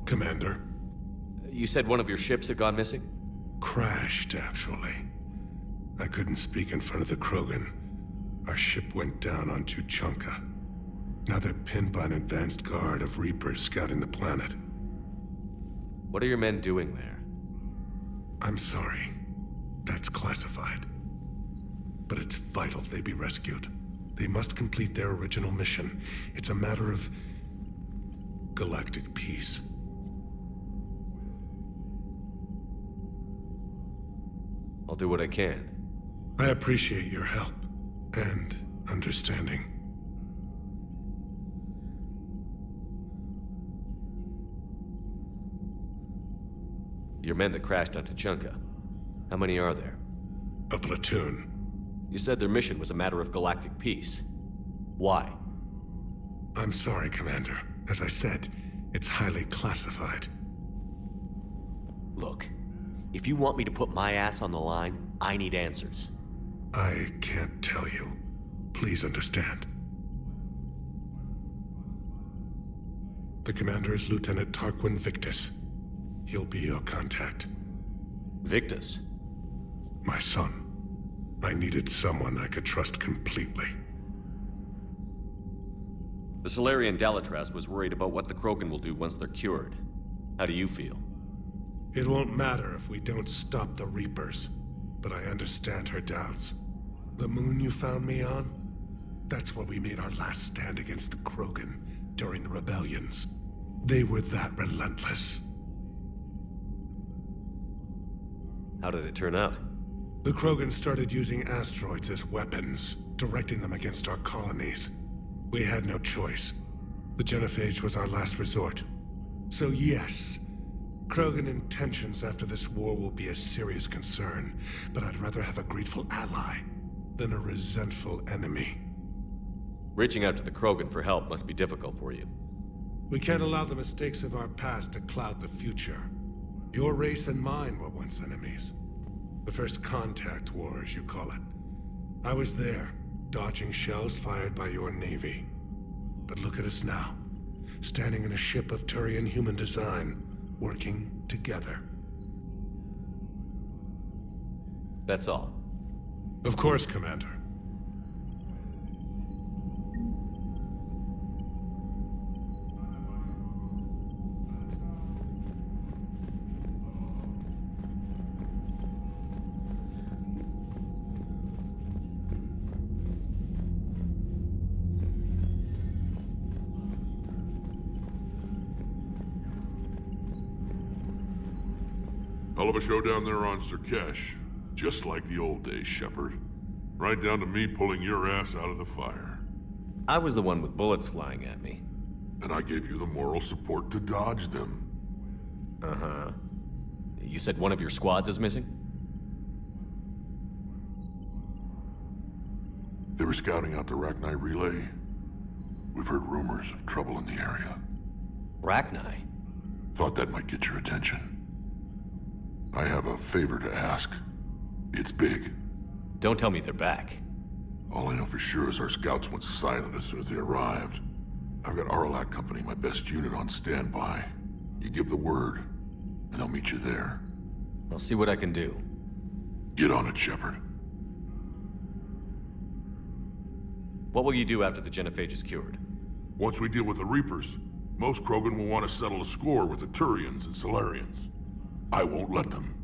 Commander. You said one of your ships had gone missing? Crashed, actually. I couldn't speak in front of the Krogan. Our ship went down on Tuchanka. Now they're pinned by an advanced guard of Reapers scouting the planet. What are your men doing there? I'm sorry. That's classified. But it's vital they be rescued. They must complete their original mission. It's a matter of galactic peace. I'll do what I can. I appreciate your help and understanding. Your men that crashed on Tuchanka. How many are there? A platoon. You said their mission was a matter of galactic peace. Why? I'm sorry, Commander. As I said, it's highly classified. Look, if you want me to put my ass on the line, I need answers. I can't tell you. Please understand. The commander is Lieutenant Tarquin Victus. He'll be your contact. Victus? My son. I needed someone I could trust completely. The Solarian Dalatras was worried about what the Krogan will do once they're cured. How do you feel? It won't matter if we don't stop the Reapers, but I understand her doubts. The moon you found me on? That's where we made our last stand against the Krogan during the rebellions. They were that relentless. How did it turn out? The Krogan started using asteroids as weapons, directing them against our colonies. We had no choice. The Genophage was our last resort. So yes, Krogan intentions after this war will be a serious concern, but I'd rather have a grateful ally than a resentful enemy. Reaching out to the Krogan for help must be difficult for you. We can't allow the mistakes of our past to cloud the future. Your race and mine were once enemies. The first contact war, as you call it. I was there, dodging shells fired by your navy. But look at us now, standing in a ship of Turian human design, working together. That's all. Of course, Commander. Hell of a show down there on Surkesh. Just like the old days, Shepard. Right down to me pulling your ass out of the fire. I was the one with bullets flying at me. And I gave you the moral support to dodge them. Uh-huh. You said one of your squads is missing? They were scouting out the Rachni relay. We've heard rumors of trouble in the area. Rachni? Thought that might get your attention. I have a favor to ask. It's big. Don't tell me they're back. All I know for sure is our scouts went silent as soon as they arrived. I've got Arlac Company, my best unit, on standby. You give the word, and I'll meet you there. I'll see what I can do. Get on it, Shepard. What will you do after the Genophage is cured? Once we deal with the Reapers, most Krogan will want to settle a score with the Turians and Solarians. I won't let them.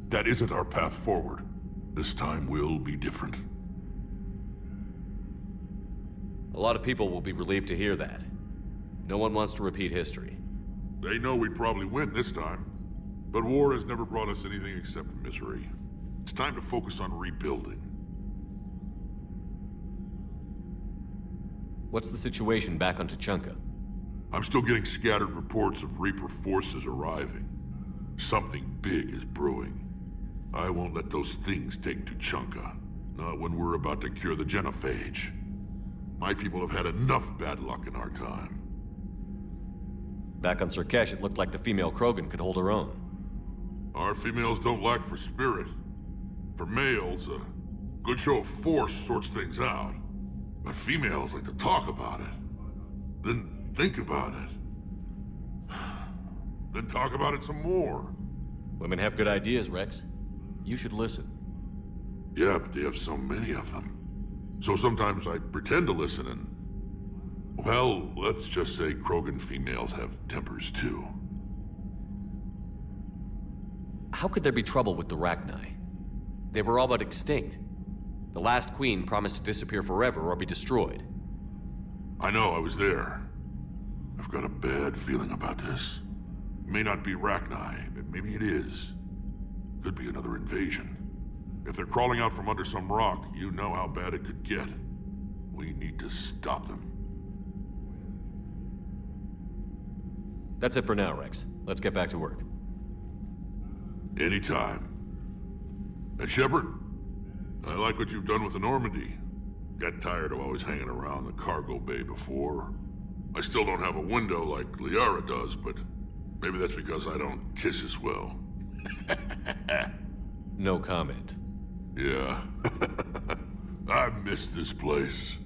That isn't our path forward. This time will be different. A lot of people will be relieved to hear that. No one wants to repeat history. They know we'd probably win this time. But war has never brought us anything except misery. It's time to focus on rebuilding. What's the situation back on Tuchanka? I'm still getting scattered reports of Reaper forces arriving. Something big is brewing. I won't let those things take Tuchanka. Not when we're about to cure the Genophage. My people have had enough bad luck in our time. Back on Surkesh, it looked like the female Krogan could hold her own. Our females don't lack for spirit. For males, a good show of force sorts things out. But females like to talk about it. Then think about it. then talk about it some more. Women have good ideas, Wrex. You should listen. Yeah, but they have so many of them. So sometimes I pretend to listen and... Well, let's just say Krogan females have tempers too. How could there be trouble with the Rachni? They were all but extinct. The last queen promised to disappear forever or be destroyed. I know, I was there. I've got a bad feeling about this. It may not be Rachni, but maybe it is. Could be another invasion. If they're crawling out from under some rock, you know how bad it could get. We need to stop them. That's it for now, Wrex. Let's get back to work. Anytime. And Shepard, I like what you've done with the Normandy. Got tired of always hanging around the cargo bay before. I still don't have a window like Liara does, but maybe that's because I don't kiss as well. No comment. Yeah. I miss this place.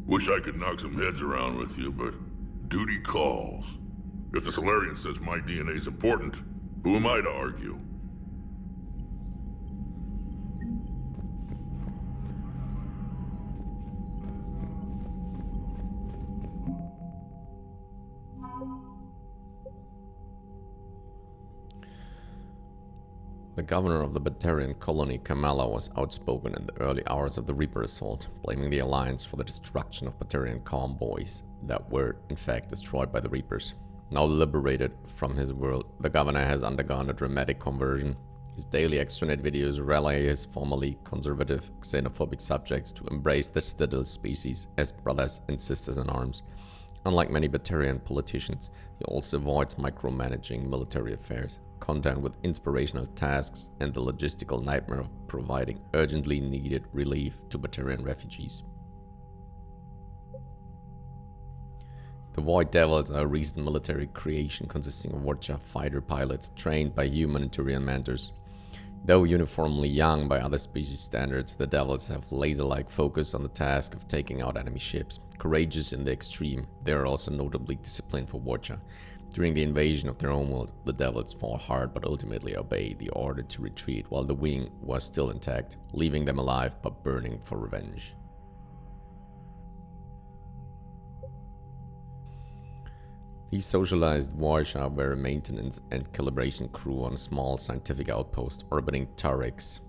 Wish I could knock some heads around with you, but duty calls. If the Solarian says my DNA's important, who am I to argue? The governor of the Batarian colony, Kamala, was outspoken in the early hours of the Reaper assault, blaming the Alliance for the destruction of Batarian convoys that were, in fact, destroyed by the Reapers. Now liberated from his world, the governor has undergone a dramatic conversion. His daily extranet videos rally his formerly conservative, xenophobic subjects to embrace the Citadel species as brothers and sisters in arms. Unlike many Batarian politicians, he also avoids micromanaging military affairs, content with inspirational tasks, and the logistical nightmare of providing urgently needed relief to Batarian refugees. The Void Devils are a recent military creation consisting of Warcha fighter pilots trained by human and Turian mentors. Though uniformly young by other species standards, the Devils have laser-like focus on the task of taking out enemy ships. Courageous in the extreme, they are also notably disciplined for Warcha. During the invasion of their own world, the Devils fought hard but ultimately obeyed the order to retreat while the wing was still intact, leaving them alive but burning for revenge. These socialized Warcha were a maintenance and calibration crew on a small scientific outpost orbiting Turix.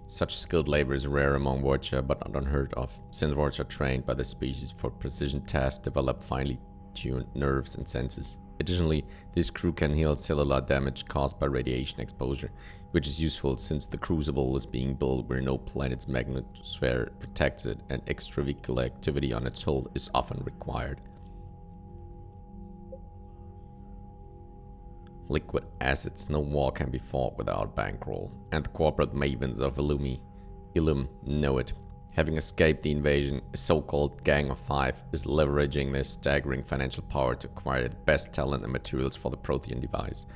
Such skilled labor is rare among Warcha but not unheard of, since Warcha trained by the species for precision tasks develop finely tuned nerves and senses. Additionally, this crew can heal cellular damage caused by radiation exposure, which is useful since the crucible is being built where no planet's magnetosphere protects it and extravehicular activity on its hull is often required. Liquid assets, no war can be fought without bankroll, and the corporate mavens of Illum know it. Having escaped the invasion, a so-called Gang of Five is leveraging their staggering financial power to acquire the best talent and materials for the Prothean device.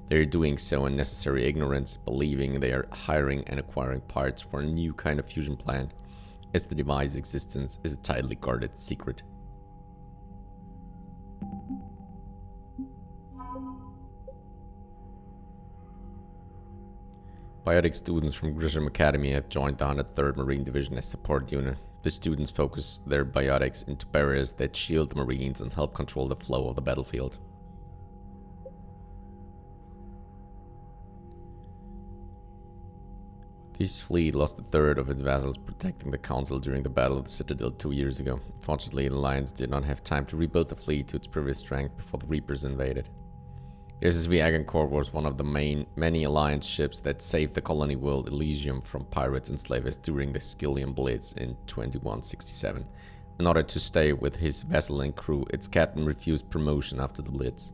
They are doing so in necessary ignorance, believing they are hiring and acquiring parts for a new kind of fusion plant, as the device's existence is a tightly guarded secret. Biotic students from Grisham Academy have joined the 103rd Marine Division as support unit. The students focus their biotics into barriers that shield the Marines and help control the flow of the battlefield. This fleet lost a third of its vessels protecting the Council during the Battle of the Citadel 2 years ago. Unfortunately, the Alliance did not have time to rebuild the fleet to its previous strength before the Reapers invaded. The SSV Agincourt was one of the many Alliance ships that saved the colony world Elysium from pirates and slavers during the Skyllian Blitz in 2167. In order to stay with his vessel and crew, its captain refused promotion after the Blitz.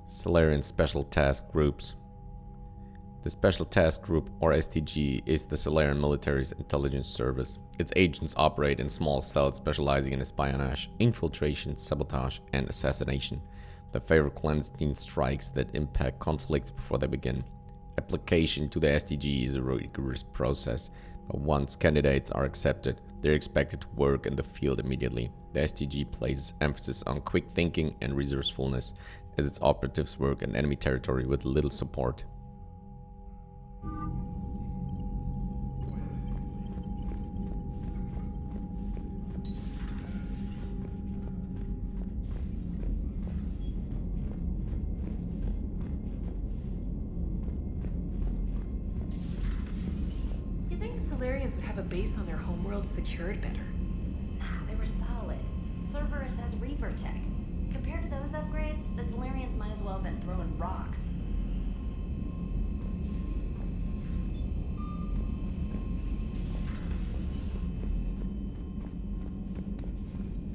Solarian Special Task Groups. The Special Task Group, or STG, is the Solarian military's intelligence service. Its agents operate in small cells specializing in espionage, infiltration, sabotage, and assassination. They favor clandestine strikes that impact conflicts before they begin. Application to the STG is a rigorous process, but once candidates are accepted, They're expected to work in the field immediately. The STG places emphasis on quick thinking and resourcefulness, as its operatives work in enemy territory with little support. You'd think Solarians would have a base on their homeworld secured better. Nah, they were solid. Cerberus has Reaper tech. Compared to those upgrades, the Solarians might as well have been throwing rocks.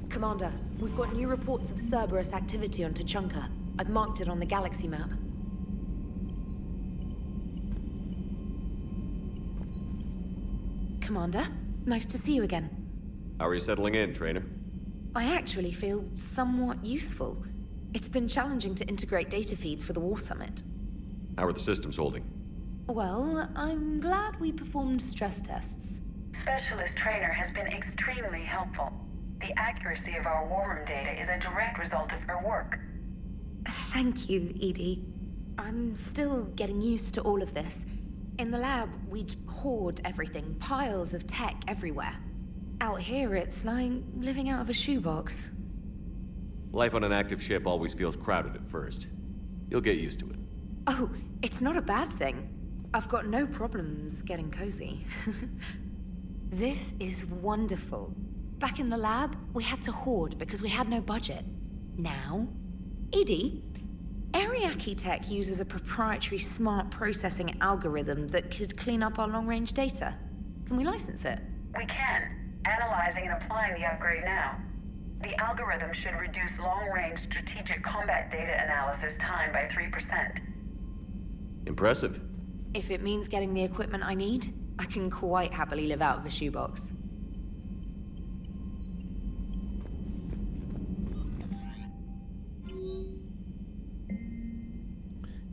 Commander, we've got new reports of Cerberus activity on Tuchanka. I've marked it on the galaxy map. Commander, nice to see you again. How are you settling in, Trainer? I actually feel somewhat useful. It's been challenging to integrate data feeds for the War Summit. How are the systems holding? Well, I'm glad we performed stress tests. Specialist Trainer has been extremely helpful. The accuracy of our war room data is a direct result of her work. Thank you, Edie. I'm still getting used to all of this. In the lab, we'd hoard everything, piles of tech everywhere. Out here, it's like living out of a shoebox. Life on an active ship always feels crowded at first. You'll get used to it. Oh, it's not a bad thing. I've got no problems getting cozy. This is wonderful. Back in the lab, we had to hoard because we had no budget. Now, Edie, Ariaki Tech uses a proprietary smart processing algorithm that could clean up our long-range data. Can we license it? We can. Analyzing and applying the upgrade now. The algorithm should reduce long-range strategic combat data analysis time by 3%. Impressive. If it means getting the equipment I need, I can quite happily live out of a shoebox.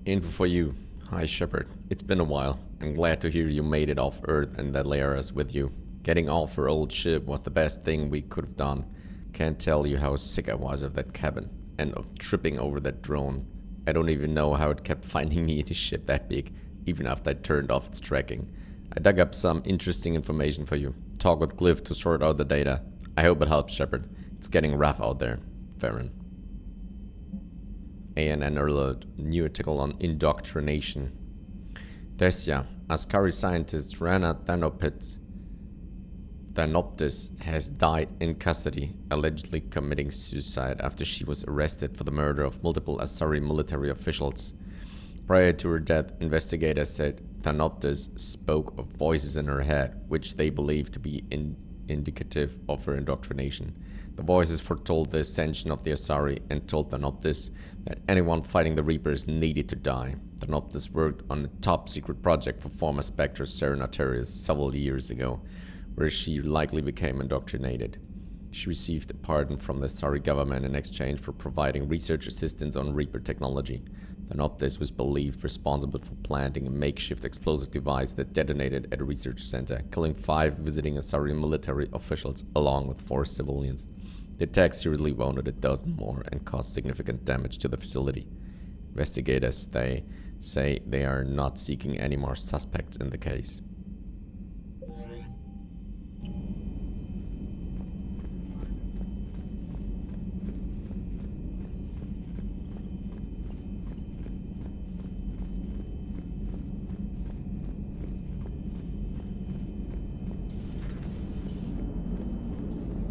Info for you. Hi Shepard. It's been a while. I'm glad to hear you made it off Earth and that Arias with you. Getting off her old ship was the best thing we could have done. Can't tell you how sick I was of that cabin. And of tripping over that drone. I don't even know how it kept finding me in a ship that big, even after I turned off its tracking. I dug up some interesting information for you. Talk with Glyph to sort out the data. I hope it helps, Shepard. It's getting rough out there. Farron. ANN alert. New article on indoctrination. Desya, Askari scientist Rana Thanoptis has died in custody, allegedly committing suicide after she was arrested for the murder of multiple Asari military officials. Prior to her death, investigators said Thanoptis spoke of voices in her head, which they believed to be indicative of her indoctrination. The voices foretold the ascension of the Asari and told Thanoptis that anyone fighting the Reapers needed to die. Thanoptis worked on a top-secret project for former Spectre Serenatarius several years ago, where she likely became indoctrinated. She received a pardon from the Asari government in exchange for providing research assistance on Reaper technology. Thanoptis was believed responsible for planting a makeshift explosive device that detonated at a research center, killing 5 visiting Asari military officials along with 4 civilians. The attack seriously wounded a dozen more and caused significant damage to the facility. Investigators, they say they are not seeking any more suspects in the case.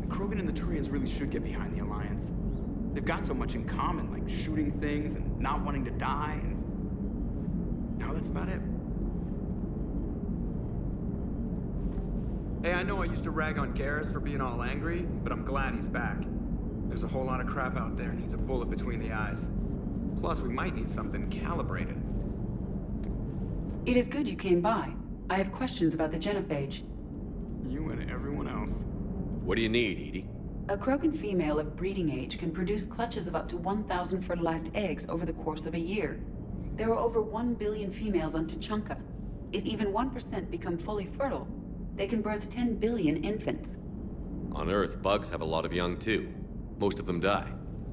Krogan and the Turians really should get behind the Alliance. They've got so much in common, like shooting things and not wanting to die, and now that's about it. Hey, I know I used to rag on Garrus for being all angry, but I'm glad he's back. There's a whole lot of crap out there needs a bullet between the eyes. Plus, we might need something calibrated. It is good you came by. I have questions about the Genophage. You and everyone else. What do you need, Edie? A Krogan female of breeding age can produce clutches of up to 1,000 fertilized eggs over the course of a year. There are over 1 billion females on Tuchanka. If even 1% become fully fertile, they can birth 10 billion infants. On Earth, bugs have a lot of young too. Most of them die.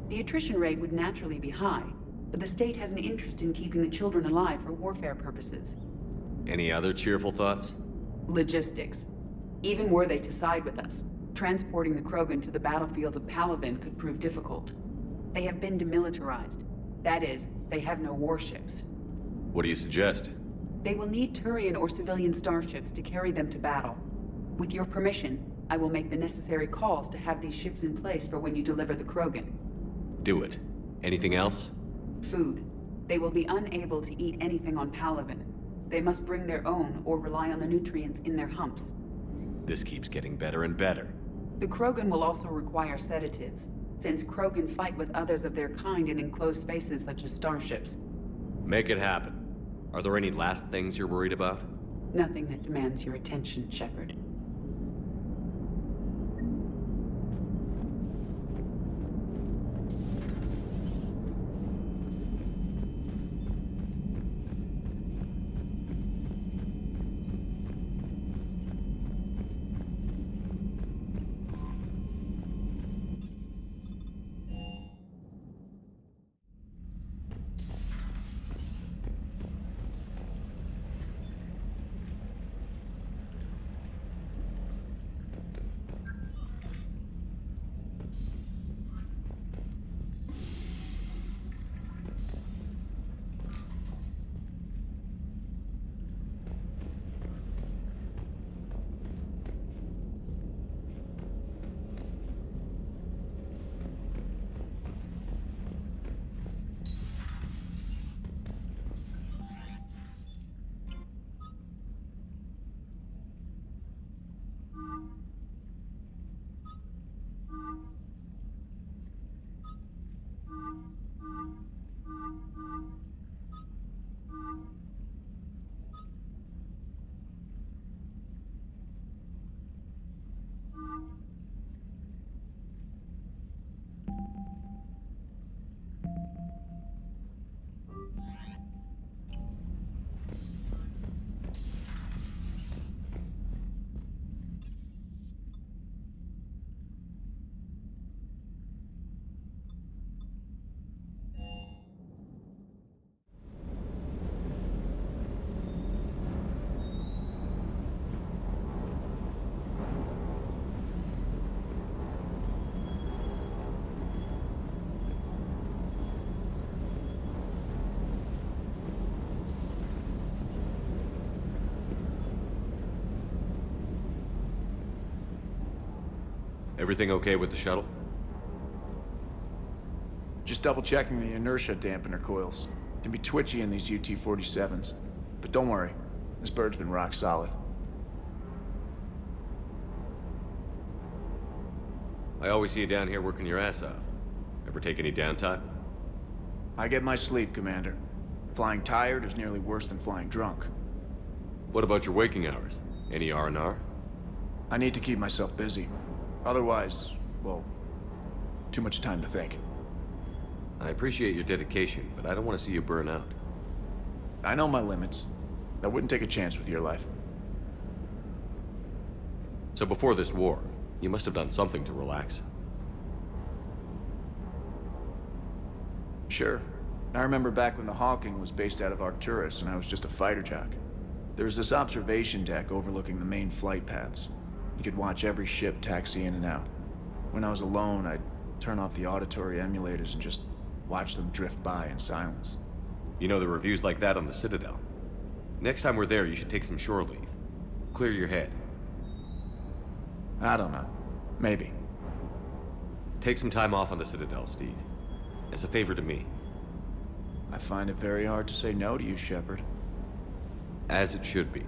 The attrition rate would naturally be high, but the state has an interest in keeping the children alive for warfare purposes. Any other cheerful thoughts? Logistics. Even were they to side with us, transporting the Krogan to the battlefields of Palaven could prove difficult. They have been demilitarized. That is, they have no warships. What do you suggest? They will need Turian or civilian starships to carry them to battle. With your permission, I will make the necessary calls to have these ships in place for when you deliver the Krogan. Do it. Anything else? Food. They will be unable to eat anything on Palaven. They must bring their own or rely on the nutrients in their humps. This keeps getting better and better. The Krogan will also require sedatives, since Krogan fight with others of their kind in enclosed spaces such as starships. Make it happen. Are there any last things you're worried about? Nothing that demands your attention, Shepard. Everything okay with the shuttle? Just double checking the inertia dampener coils. Can be twitchy in these UT-47s. But don't worry, this bird's been rock solid. I always see you down here working your ass off. Ever take any downtime? I get my sleep, Commander. Flying tired is nearly worse than flying drunk. What about your waking hours? Any R&R? I need to keep myself busy. Otherwise, well, too much time to think. I appreciate your dedication, but I don't want to see you burn out. I know my limits. I wouldn't take a chance with your life. So before this war, you must have done something to relax. Sure. I remember back when the Hawking was based out of Arcturus and I was just a fighter jock. There was this observation deck overlooking the main flight paths. You could watch every ship taxi in and out. When I was alone, I'd turn off the auditory emulators and just watch them drift by in silence. You know, the reviews like that on the Citadel. Next time we're there, you should take some shore leave. Clear your head. I don't know. Maybe. Take some time off on the Citadel, Steve. As a favor to me. I find it very hard to say no to you, Shepard. As it should be.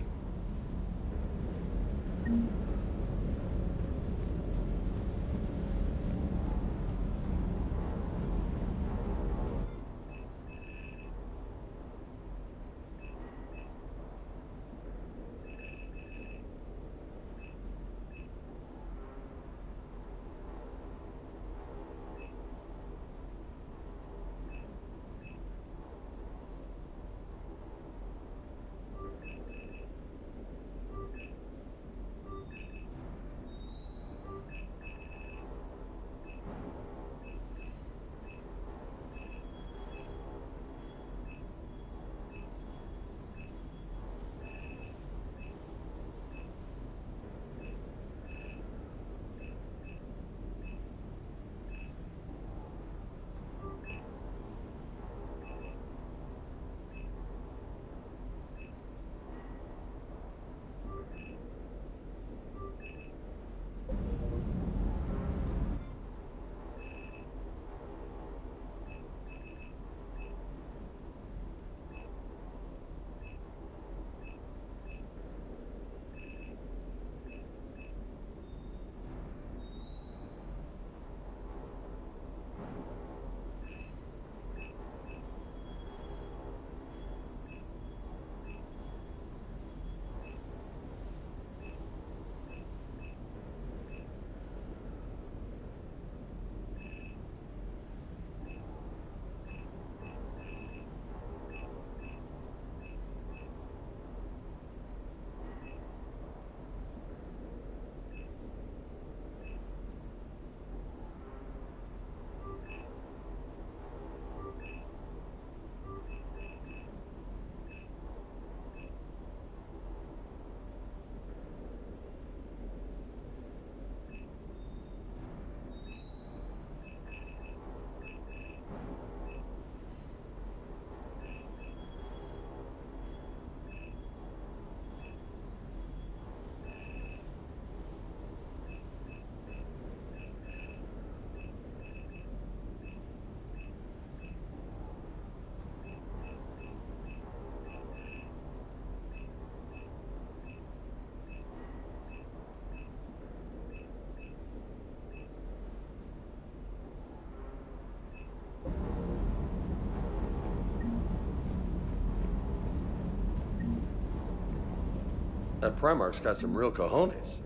That Primarch's got some real cojones.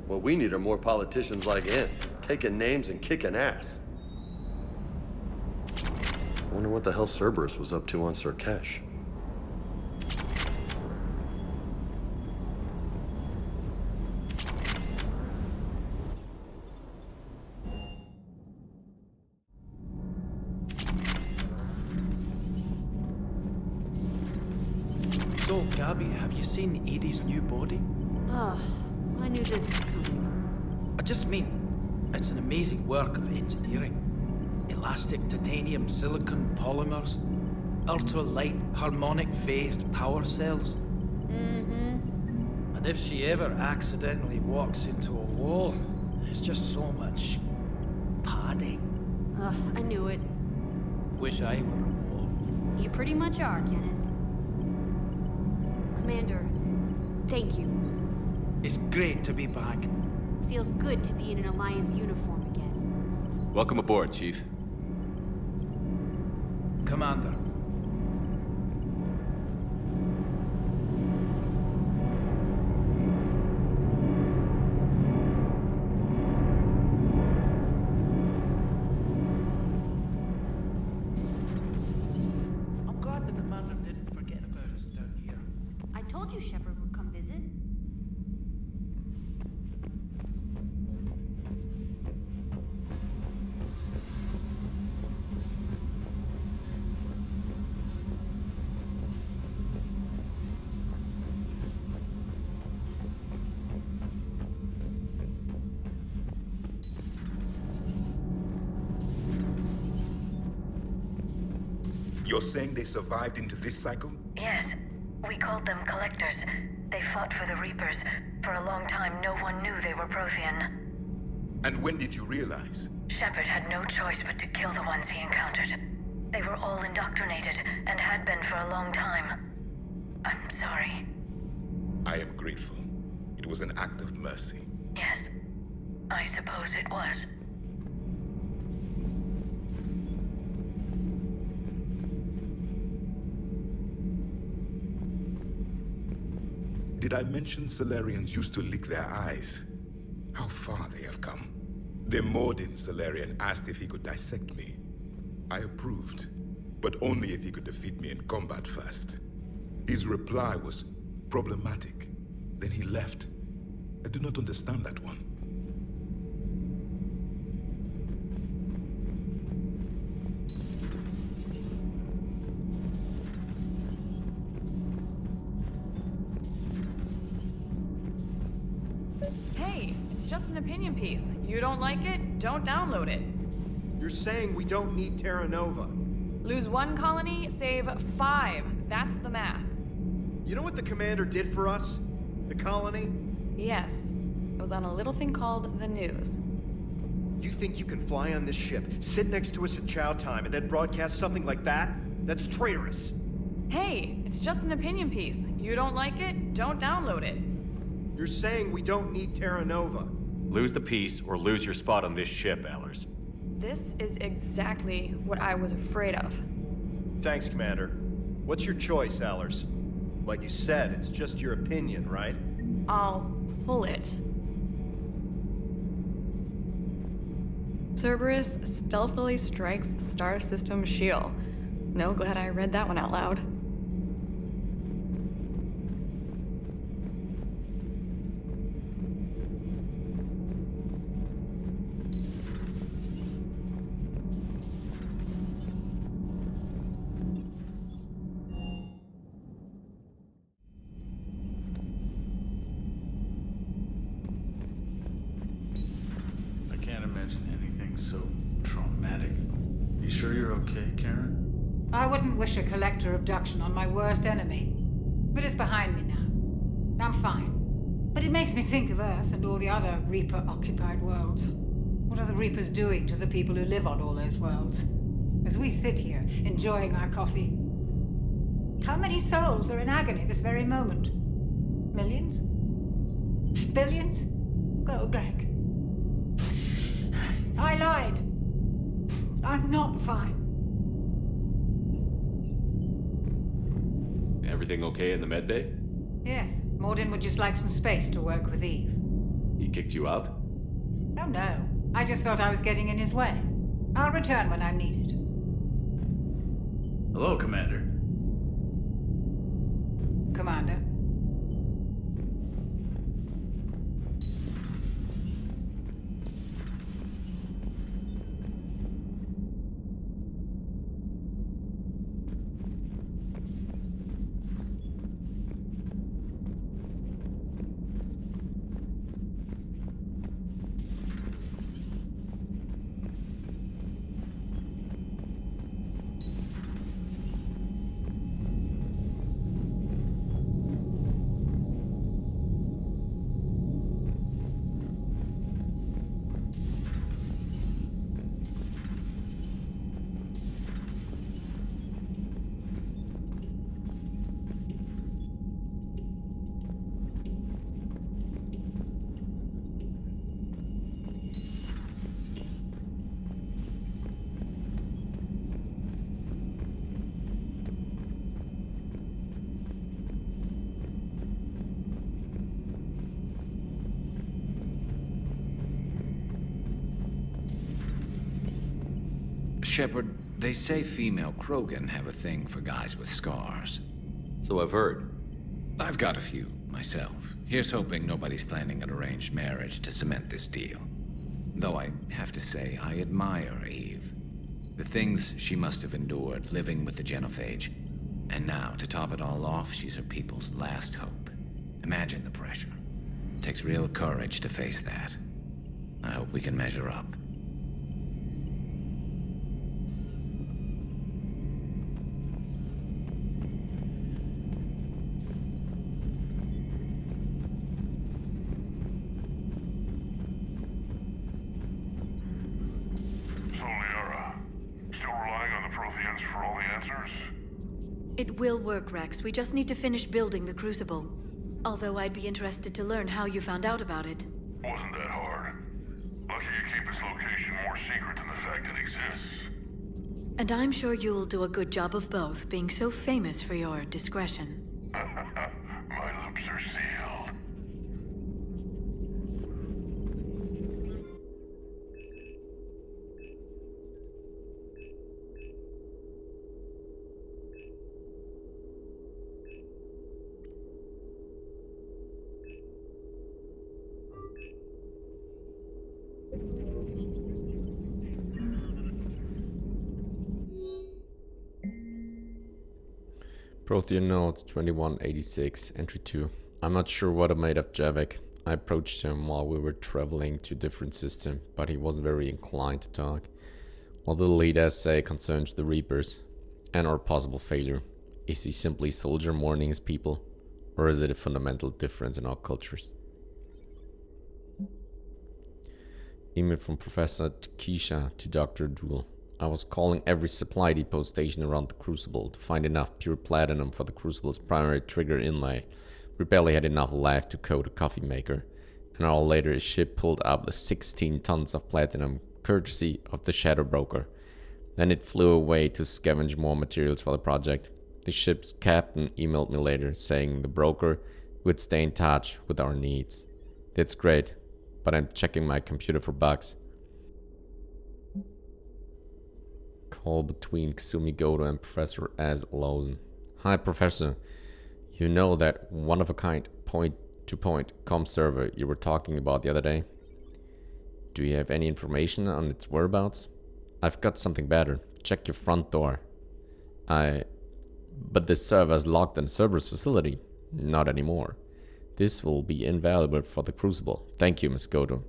What we need are more politicians like him, taking names and kicking ass. I wonder what the hell Cerberus was up to on Surkesh. So, Gabby, have you seen Edie's new body? Oh, I knew this was coming. I just mean, it's an amazing work of engineering. Elastic titanium silicon polymers, ultra-light harmonic phased power cells. Mm-hmm. And if she ever accidentally walks into a wall, there's just so much padding. Ugh, I knew it. Wish I were a wall. You pretty much are, Kenneth. Commander, thank you. It's great to be back. Feels good to be in an Alliance uniform again. Welcome aboard, Chief. Commander. I'm glad the Commander didn't forget about us down here. I told you Shepard would come visit. You're saying they survived into this cycle? Yes. We called them Collectors. They fought for the Reapers. For a long time, no one knew they were Prothean. And when did you realize? Shepard had no choice but to kill the ones he encountered. They were all indoctrinated, and had been for a long time. I'm sorry. I am grateful. It was an act of mercy. Yes. I suppose it was. Did I mention Salarians used to lick their eyes? How far they have come. The Mording Salarian asked if he could dissect me. I approved, but only if he could defeat me in combat first. His reply was problematic. Then he left. I do not understand that one. Hey, it's just an opinion piece. You don't like it? Don't download it. You're saying we don't need Terra Nova. Lose 1 colony, save 5. That's the math. You know what the Commander did for us? The colony? Yes. It was on a little thing called the news. You think you can fly on this ship, sit next to us at chow time, and then broadcast something like that? That's traitorous. Hey, it's just an opinion piece. You don't like it? Don't download it. You're saying we don't need Terra Nova. Lose the piece or lose your spot on this ship, Allers. This is exactly what I was afraid of. Thanks, Commander. What's your choice, Allers? Like you said, it's just your opinion, right? I'll pull it. Cerberus stealthily strikes Star System shield. No, glad I read that one out loud. I wouldn't wish a collector abduction on my worst enemy. But it's behind me now. I'm fine. But it makes me think of Earth and all the other Reaper-occupied worlds. What are the Reapers doing to the people who live on all those worlds? As we sit here, enjoying our coffee. How many souls are in agony this very moment? Millions? Billions? Go, Greg. I lied. I'm not fine. Everything okay in the medbay? Yes, Mordin would just like some space to work with Eve. He kicked you out? Oh no, I just felt I was getting in his way. I'll return when I'm needed. Hello, Commander. Commander. Shepard, they say female Krogan have a thing for guys with scars. So I've heard. I've got a few, myself. Here's hoping nobody's planning an arranged marriage to cement this deal. Though I have to say, I admire Eve. The things she must have endured living with the Genophage. And now, to top it all off, she's her people's last hope. Imagine the pressure. It takes real courage to face that. I hope we can measure up. It will work, Wrex. We just need to finish building the Crucible. Although I'd be interested to learn how you found out about it. Wasn't that hard. Lucky you keep its location more secret than the fact it exists. And I'm sure you'll do a good job of both, being so famous for your discretion. My lips are sealed. Prothean Notes 2186, Entry 2. I'm not sure what I made of Javik. I approached him while we were traveling to a different system, but he wasn't very inclined to talk. What the lead essay concerns the Reapers, and our possible failure. Is he simply soldier mourning his people, or is it a fundamental difference in our cultures? Email from Professor Keisha to Dr. Duel. I was calling every supply depot station around the Crucible to find enough pure platinum for the Crucible's primary trigger inlay. We barely had enough left to coat a coffee maker. An hour later, a ship pulled up with 16 tons of platinum, courtesy of the Shadow Broker. Then it flew away to scavenge more materials for the project. The ship's captain emailed me later, saying the broker would stay in touch with our needs. That's great, but I'm checking my computer for bugs. Call between Ksumi Goto and Professor Az Lawson. Hi, Professor. You know that one-of-a-kind point-to-point comm server you were talking about the other day? Do you have any information on its whereabouts? I've got something better. Check your front door. But this server's locked in Cerberus facility. Not anymore. This will be invaluable for the Crucible. Thank you, Miss Goto.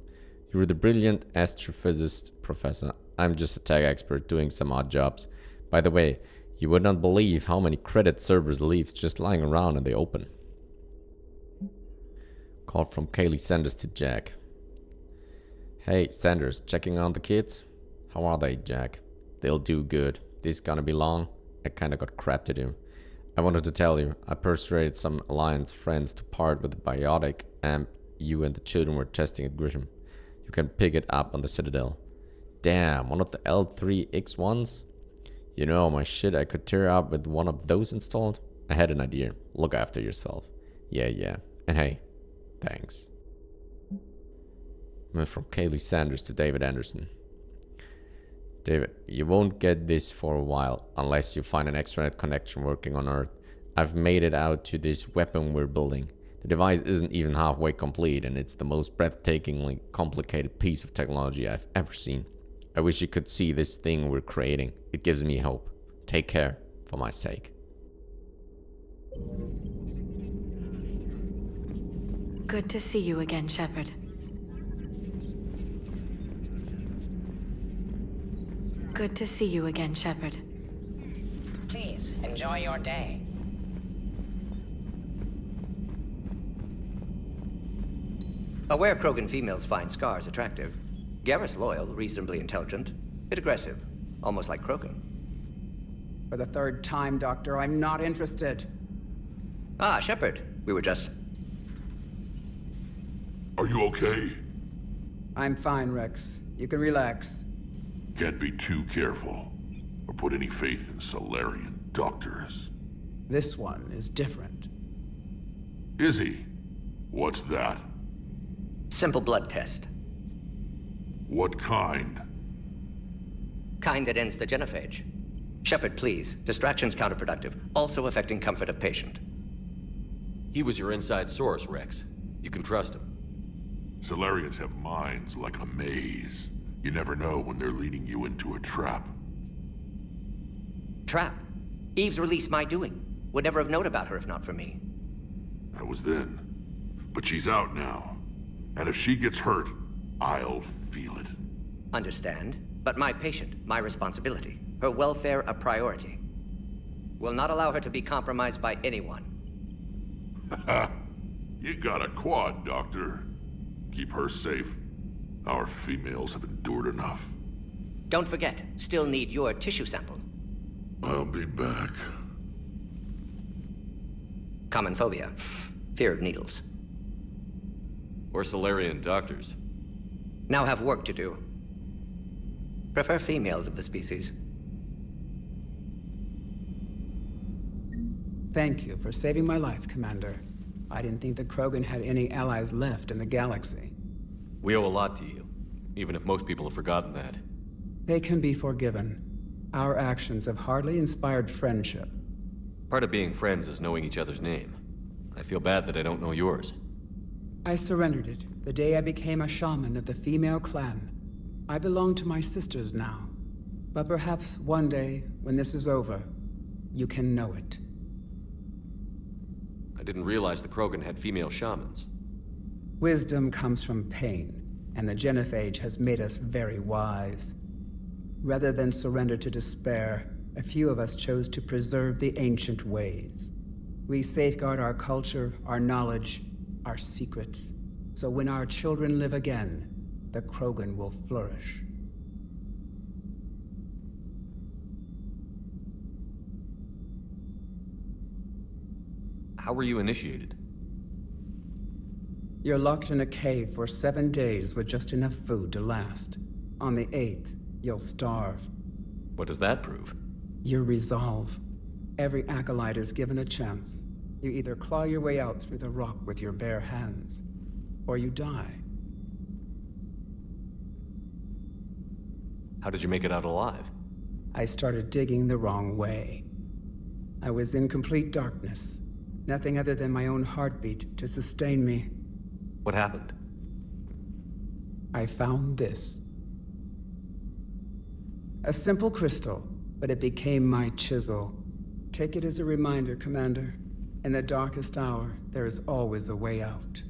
You're the brilliant astrophysicist, Professor. I'm just a tech expert doing some odd jobs. By the way, you would not believe how many credit Cerberus leaves just lying around in the open. Call from Kaylee Sanders to Jack. Hey, Sanders, checking on the kids? How are they, Jack? They'll do good. This gonna be long? I kinda got crap to do. I wanted to tell you, I persuaded some Alliance friends to part with the biotic amp you and the children were testing at Grisham. You can pick it up on the Citadel. Damn, one of the L3X1s? You know, my shit, I could tear up with one of those installed. I had an idea. Look after yourself. Yeah. And hey, thanks. Went from Kaylee Sanders to David Anderson. David, you won't get this for a while unless you find an extranet connection working on Earth. I've made it out to this weapon we're building. The device isn't even halfway complete, and it's the most breathtakingly complicated piece of technology I've ever seen. I wish you could see this thing we're creating. It gives me hope. Take care, for my sake. Good to see you again, Shepard. Good to see you again, Shepard. Please, enjoy your day. Aware Krogan females find scars attractive. Garrus loyal, reasonably intelligent, bit aggressive, almost like Krogan. For the third time, Doctor, I'm not interested. Ah, Shepard. We were just... Are you okay? I'm fine, Wrex. You can relax. Can't be too careful, or put any faith in Solarian doctors. This one is different. Is he? What's that? Simple blood test. What kind? Kind that ends the genophage. Shepard, please. Distraction's counterproductive, also affecting comfort of patient. He was your inside source, Wrex. You can trust him. Solarians have minds like a maze. You never know when they're leading you into a trap. Trap? Eve's release my doing. Would never have known about her if not for me. That was then. But she's out now. And if she gets hurt, I'll feel it. Understand. But my patient, my responsibility. Her welfare a priority. Will not allow her to be compromised by anyone. You got a quad, Doctor. Keep her safe. Our females have endured enough. Don't forget, still need your tissue sample. I'll be back. Common phobia. Fear of needles. Or Solarian doctors. Now have work to do. Prefer females of the species. Thank you for saving my life, Commander. I didn't think the Krogan had any allies left in the galaxy. We owe a lot to you, even if most people have forgotten that. They can be forgiven. Our actions have hardly inspired friendship. Part of being friends is knowing each other's name. I feel bad that I don't know yours. I surrendered it the day I became a shaman of the female clan. I belong to my sisters now. But perhaps one day, when this is over, you can know it. I didn't realize the Krogan had female shamans. Wisdom comes from pain, and the Genophage has made us very wise. Rather than surrender to despair, a few of us chose to preserve the ancient ways. We safeguard our culture, our knowledge, our secrets, so when our children live again, the Krogan will flourish. How were you initiated? You're locked in a cave for 7 days with just enough food to last. On the 8th, you'll starve. What does that prove? Your resolve. Every acolyte is given a chance. You either claw your way out through the rock with your bare hands, or you die. How did you make it out alive? I started digging the wrong way. I was in complete darkness. Nothing other than my own heartbeat to sustain me. What happened? I found this. A simple crystal, but it became my chisel. Take it as a reminder, Commander. In the darkest hour, there is always a way out.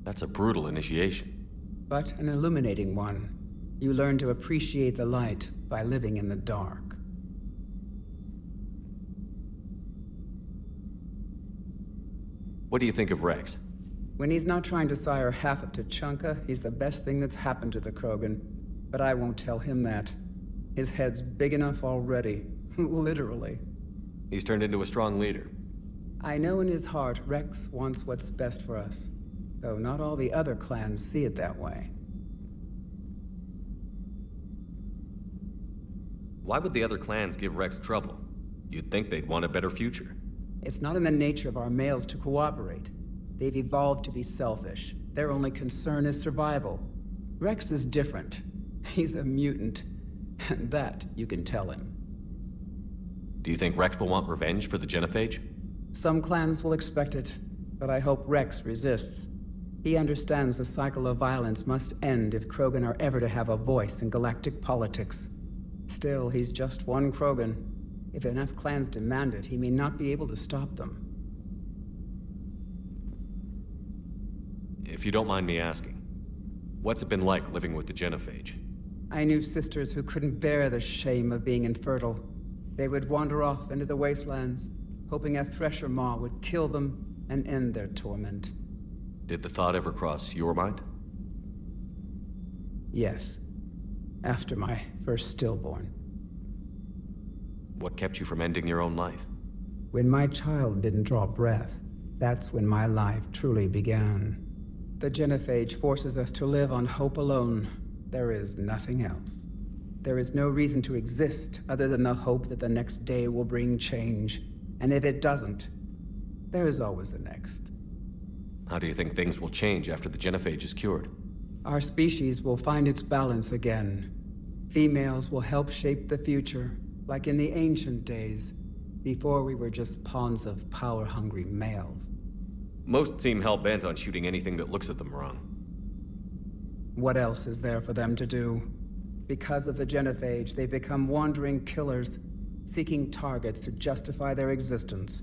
That's a brutal initiation. But an illuminating one. You learn to appreciate the light by living in the dark. What do you think of Wrex? When he's not trying to sire half of Tuchanka, he's the best thing that's happened to the Krogan. But I won't tell him that. His head's big enough already. Literally. He's turned into a strong leader. I know in his heart Wrex wants what's best for us. Though not all the other clans see it that way. Why would the other clans give Wrex trouble? You'd think they'd want a better future. It's not in the nature of our males to cooperate. They've evolved to be selfish. Their only concern is survival. Wrex is different. He's a mutant. And that you can tell him. Do you think Wrex will want revenge for the Genophage? Some clans will expect it, but I hope Wrex resists. He understands the cycle of violence must end if Krogan are ever to have a voice in galactic politics. Still, he's just one Krogan. If enough clans demand it, he may not be able to stop them. If you don't mind me asking, what's it been like living with the Genophage? I knew sisters who couldn't bear the shame of being infertile. They would wander off into the wastelands, hoping a thresher maw would kill them and end their torment. Did the thought ever cross your mind? Yes. After my first stillborn. What kept you from ending your own life? When my child didn't draw breath, that's when my life truly began. The Genophage forces us to live on hope alone. There is nothing else. There is no reason to exist other than the hope that the next day will bring change. And if it doesn't, there is always the next. How do you think things will change after the Genophage is cured? Our species will find its balance again. Females will help shape the future, like in the ancient days, before we were just pawns of power-hungry males. Most seem hell-bent on shooting anything that looks at them wrong. What else is there for them to do? Because of the Genophage, they become wandering killers, seeking targets to justify their existence,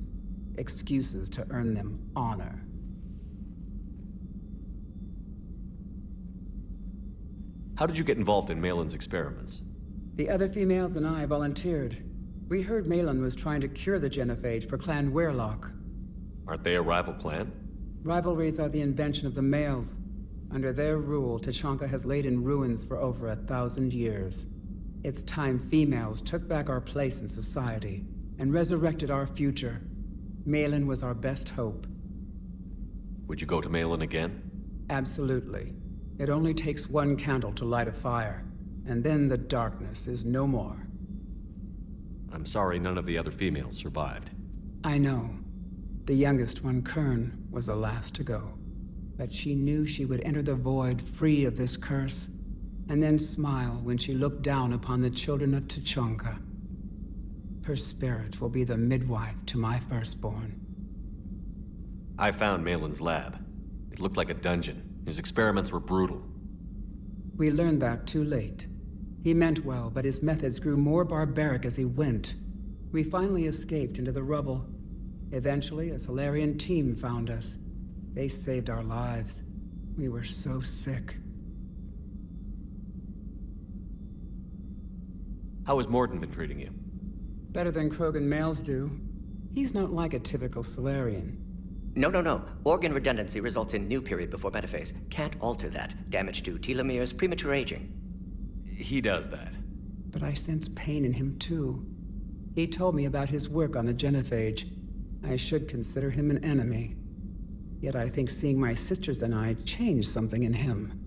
excuses to earn them honor. How did you get involved in Malin's experiments? The other females and I volunteered. We heard Malin was trying to cure the Genophage for Clan Weirlock. Aren't they a rival clan? Rivalries are the invention of the males. Under their rule, Tuchanka has laid in ruins for over 1,000 years. It's time females took back our place in society and resurrected our future. Malin was our best hope. Would you go to Malin again? Absolutely. It only takes one candle to light a fire, and then the darkness is no more. I'm sorry none of the other females survived. I know. The youngest one, Kern, was the last to go. But she knew she would enter the void free of this curse, and then smile when she looked down upon the children of Tuchanka. Her spirit will be the midwife to my firstborn. I found Malin's lab. It looked like a dungeon. His experiments were brutal. We learned that too late. He meant well, but his methods grew more barbaric as he went. We finally escaped into the rubble. Eventually, a Solarian team found us. They saved our lives. We were so sick. How has Mordin been treating you? Better than Krogan males do. He's not like a typical Solarian. No. Organ redundancy results in new period before metaphase. Can't alter that. Damage to telomeres, premature aging. He does that. But I sense pain in him too. He told me about his work on the Genophage. I should consider him an enemy. Yet I think seeing my sisters and I changed something in him.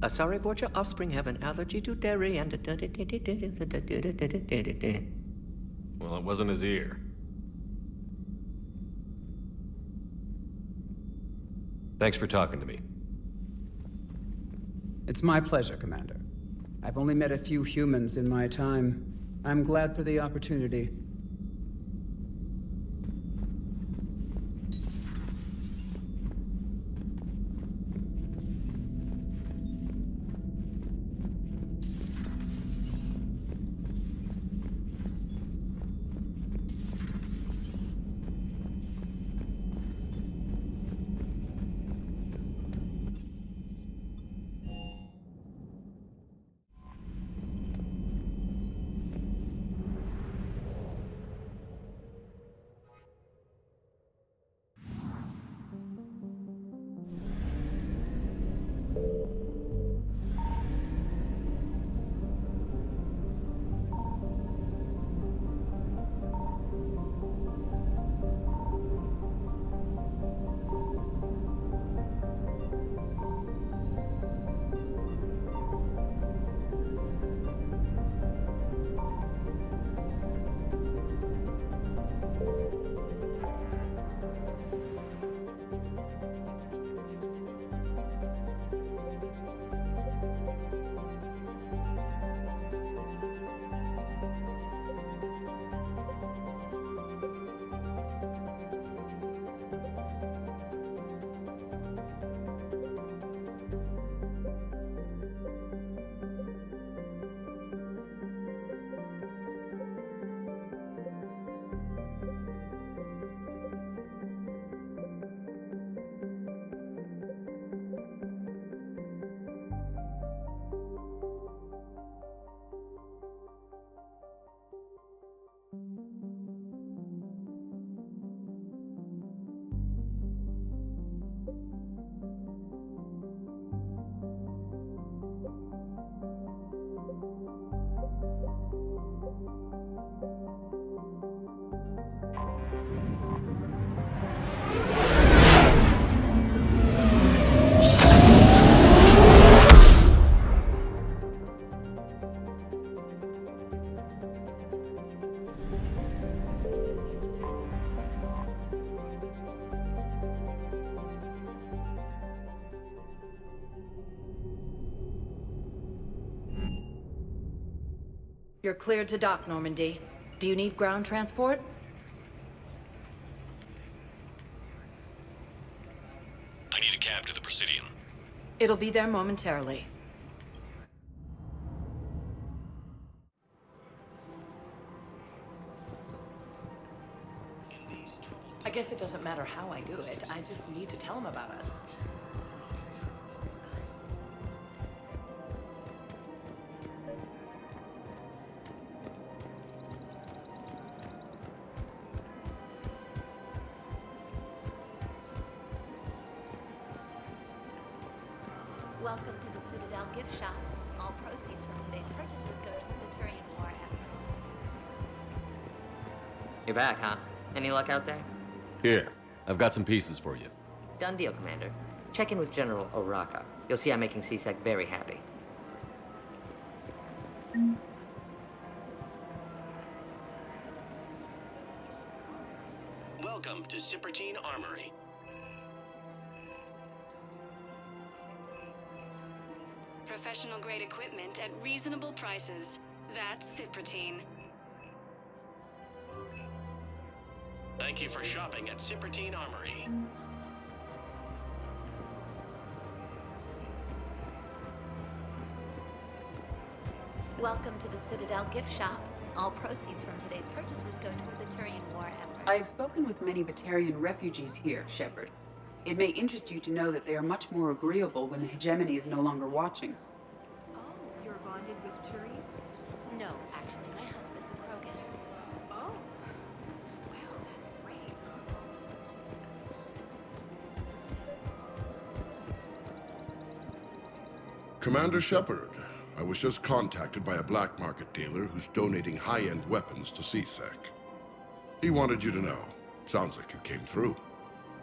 Asari Vorcha offspring have an allergy to dairy and... Well, it wasn't his ear. Thanks for talking to me. It's my pleasure, Commander. I've only met a few humans in my time. I'm glad for the opportunity. You're cleared to dock, Normandy. Do you need ground transport? I need a cab to the Presidium. It'll be there momentarily. I guess it doesn't matter how I do it. I just need to tell him about us. Welcome to the Citadel gift shop. All proceeds from today's purchases go to the Turian War effort. You're back, huh? Any luck out there? Here, I've got some pieces for you. Done deal, Commander. Check in with General Oraka. You'll see I'm making C-Sec very happy. Welcome to Cyprtine Armory. Professional grade equipment at reasonable prices. That's Cyprtine. Thank you for shopping at Cyprtine Armory. Welcome to the Citadel gift shop. All proceeds from today's purchases go toward the Turian War effort. I have spoken with many Batarian refugees here, Shepard. It may interest you to know that they are much more agreeable when the hegemony is no longer watching. Oh, you're bonded with Turian? No, actually, my husband's a Krogan. Oh. Wow, that's great. Commander Shepard, I was just contacted by a black market dealer who's donating high-end weapons to C-Sec. He wanted you to know. Sounds like you came through.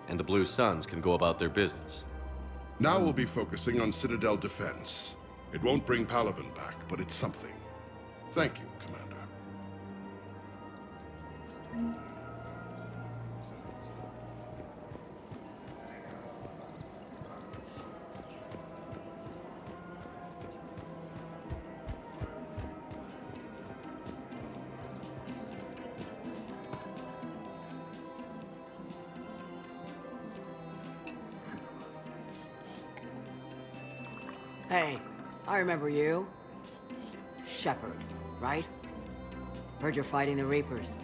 And the Blue Suns can go about their business. Now we'll be focusing on Citadel defense. It won't bring Palaven back, but it's something. Thank you, Commander. Hey, I remember you. Shepard, right? Heard you're fighting the Reapers.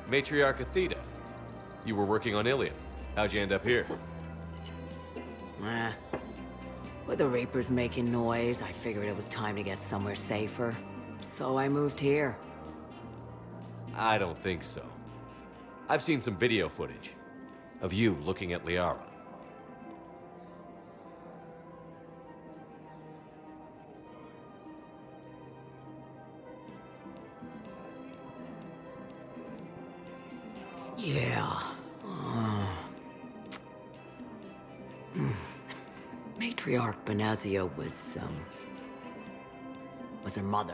Matriarch Athena, you were working on Ilium. How'd you end up here? With the Reapers making noise, I figured it was time to get somewhere safer. So I moved here. I don't think so. I've seen some video footage of you looking at Liara. Yeah. Matriarch Benazia was her mother.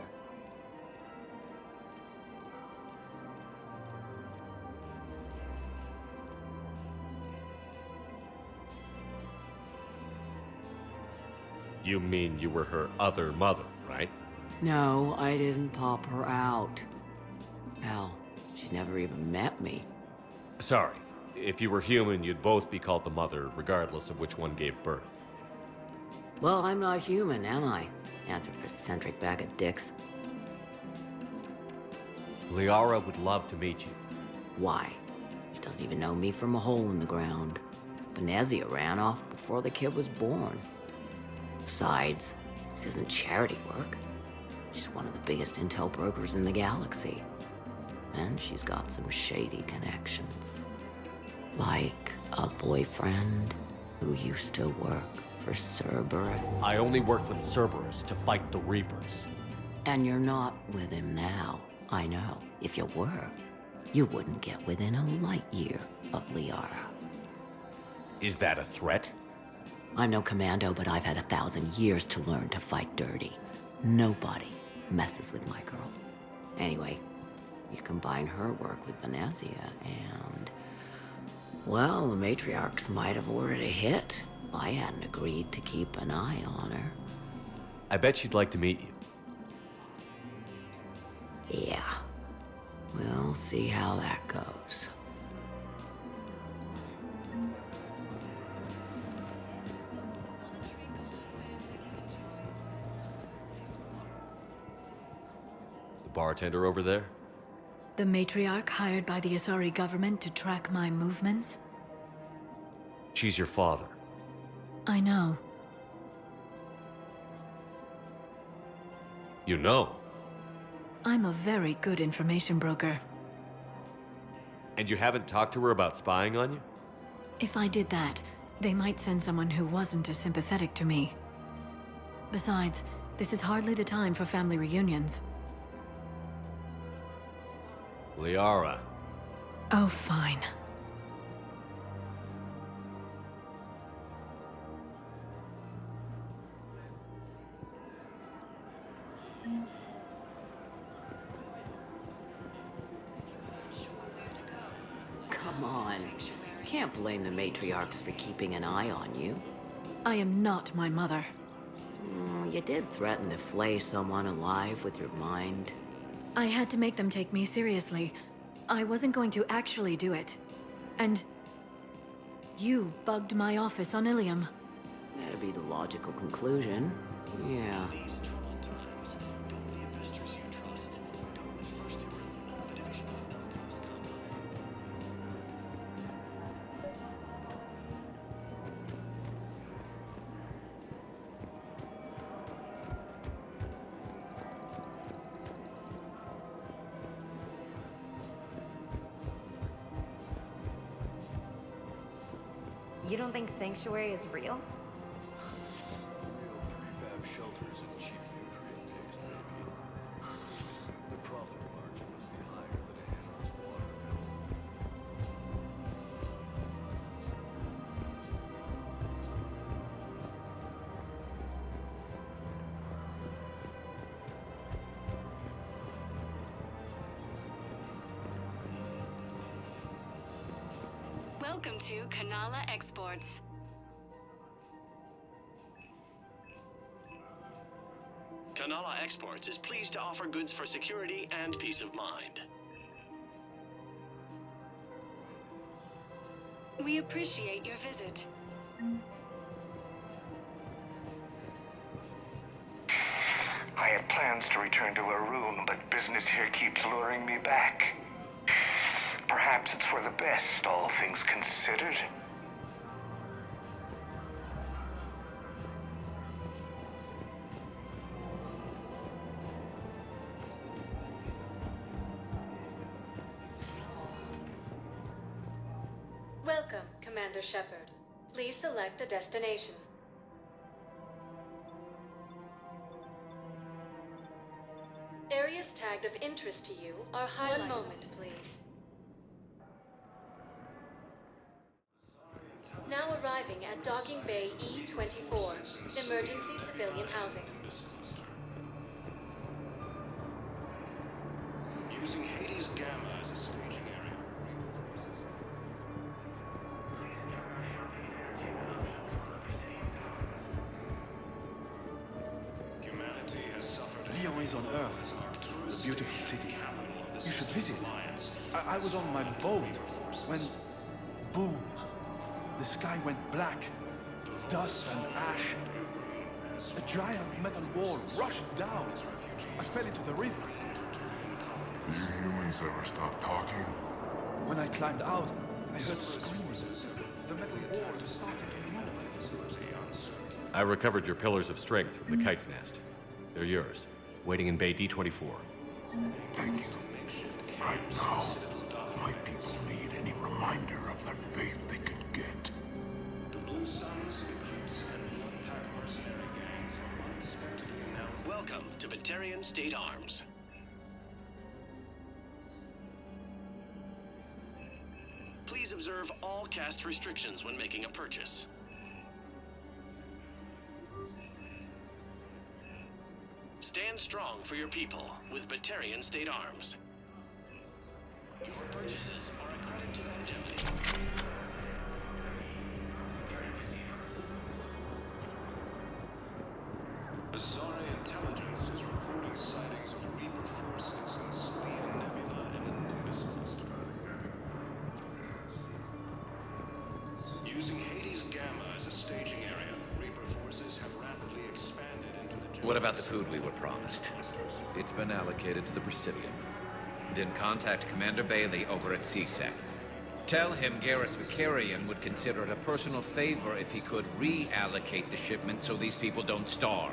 You mean you were her other mother, right? No, I didn't pop her out. Hell, she's never even met me. Sorry. If you were human, you'd both be called the mother, regardless of which one gave birth. Well, I'm not human, am I? Anthropocentric bag of dicks. Liara would love to meet you. Why? She doesn't even know me from a hole in the ground. Benazia ran off before the kid was born. Besides, this isn't charity work. She's one of the biggest intel brokers in the galaxy. And she's got some shady connections. Like a boyfriend who used to work for Cerberus. I only worked with Cerberus to fight the Reapers. And you're not with him now. I know. If you were, you wouldn't get within a light year of Liara. Is that a threat? I'm no commando, but I've had 1,000 years to learn to fight dirty. Nobody messes with my girl. Anyway, you combine her work with Benazia and... well, the matriarchs might have ordered a hit. I hadn't agreed to keep an eye on her. I bet she'd like to meet you. Yeah. We'll see how that goes. The bartender over there? The matriarch hired by the Asari government to track my movements? She's your father. I know. You know? I'm a very good information broker. And you haven't talked to her about spying on you? If I did that, they might send someone who wasn't as sympathetic to me. Besides, this is hardly the time for family reunions. Liara. Oh, fine. Come on. Can't blame the matriarchs for keeping an eye on you. I am not my mother. You did threaten to flay someone alive with your mind. I had to make them take me seriously. I wasn't going to actually do it. And you bugged my office on Ilium. That'd be the logical conclusion. Yeah. You don't think Sanctuary is real? Welcome to Kanala Exports. Kanala Exports is pleased to offer goods for security and peace of mind. We appreciate your visit. I had plans to return to Arun, but business here keeps luring me back. Perhaps it's for the best, all things considered. Welcome, Commander Shepard. Please select a destination. Areas tagged of interest to you are highlighted. One moment, please. Now arriving at Docking Bay E24, emergency civilian housing. Using Hades Gamma as a staging area. Humanity has suffered. Lyon is on Earth, a beautiful city. You should visit. I was on my boat when, boom, the sky went black, dust and ash. A giant metal wall rushed down. I fell into the river. Do you humans ever stop talking? When I climbed out, I heard screaming. The metal wall started to move. I recovered your pillars of strength from the kite's nest. They're yours, waiting in Bay D24. Thank you. Right now, my people need any reminder of their faith they could get. The Blue Suns, recruits, and blood-pack mercenary gangs are unexpectedly announced. Welcome to Batarian State Arms. Please observe all caste restrictions when making a purchase. Stand strong for your people with Batarian State Arms. Your purchases are a credit to longevity. Asari intelligence is reporting sightings of Reaper forces in Using Hades Gamma as a staging area, Reaper forces have rapidly expanded into the... What about the food we were promised? It's been allocated to the Presidium. Then contact Commander Bailey over at CSEC. Tell him Garrus Vicarian would consider it a personal favor if he could reallocate the shipment so these people don't starve.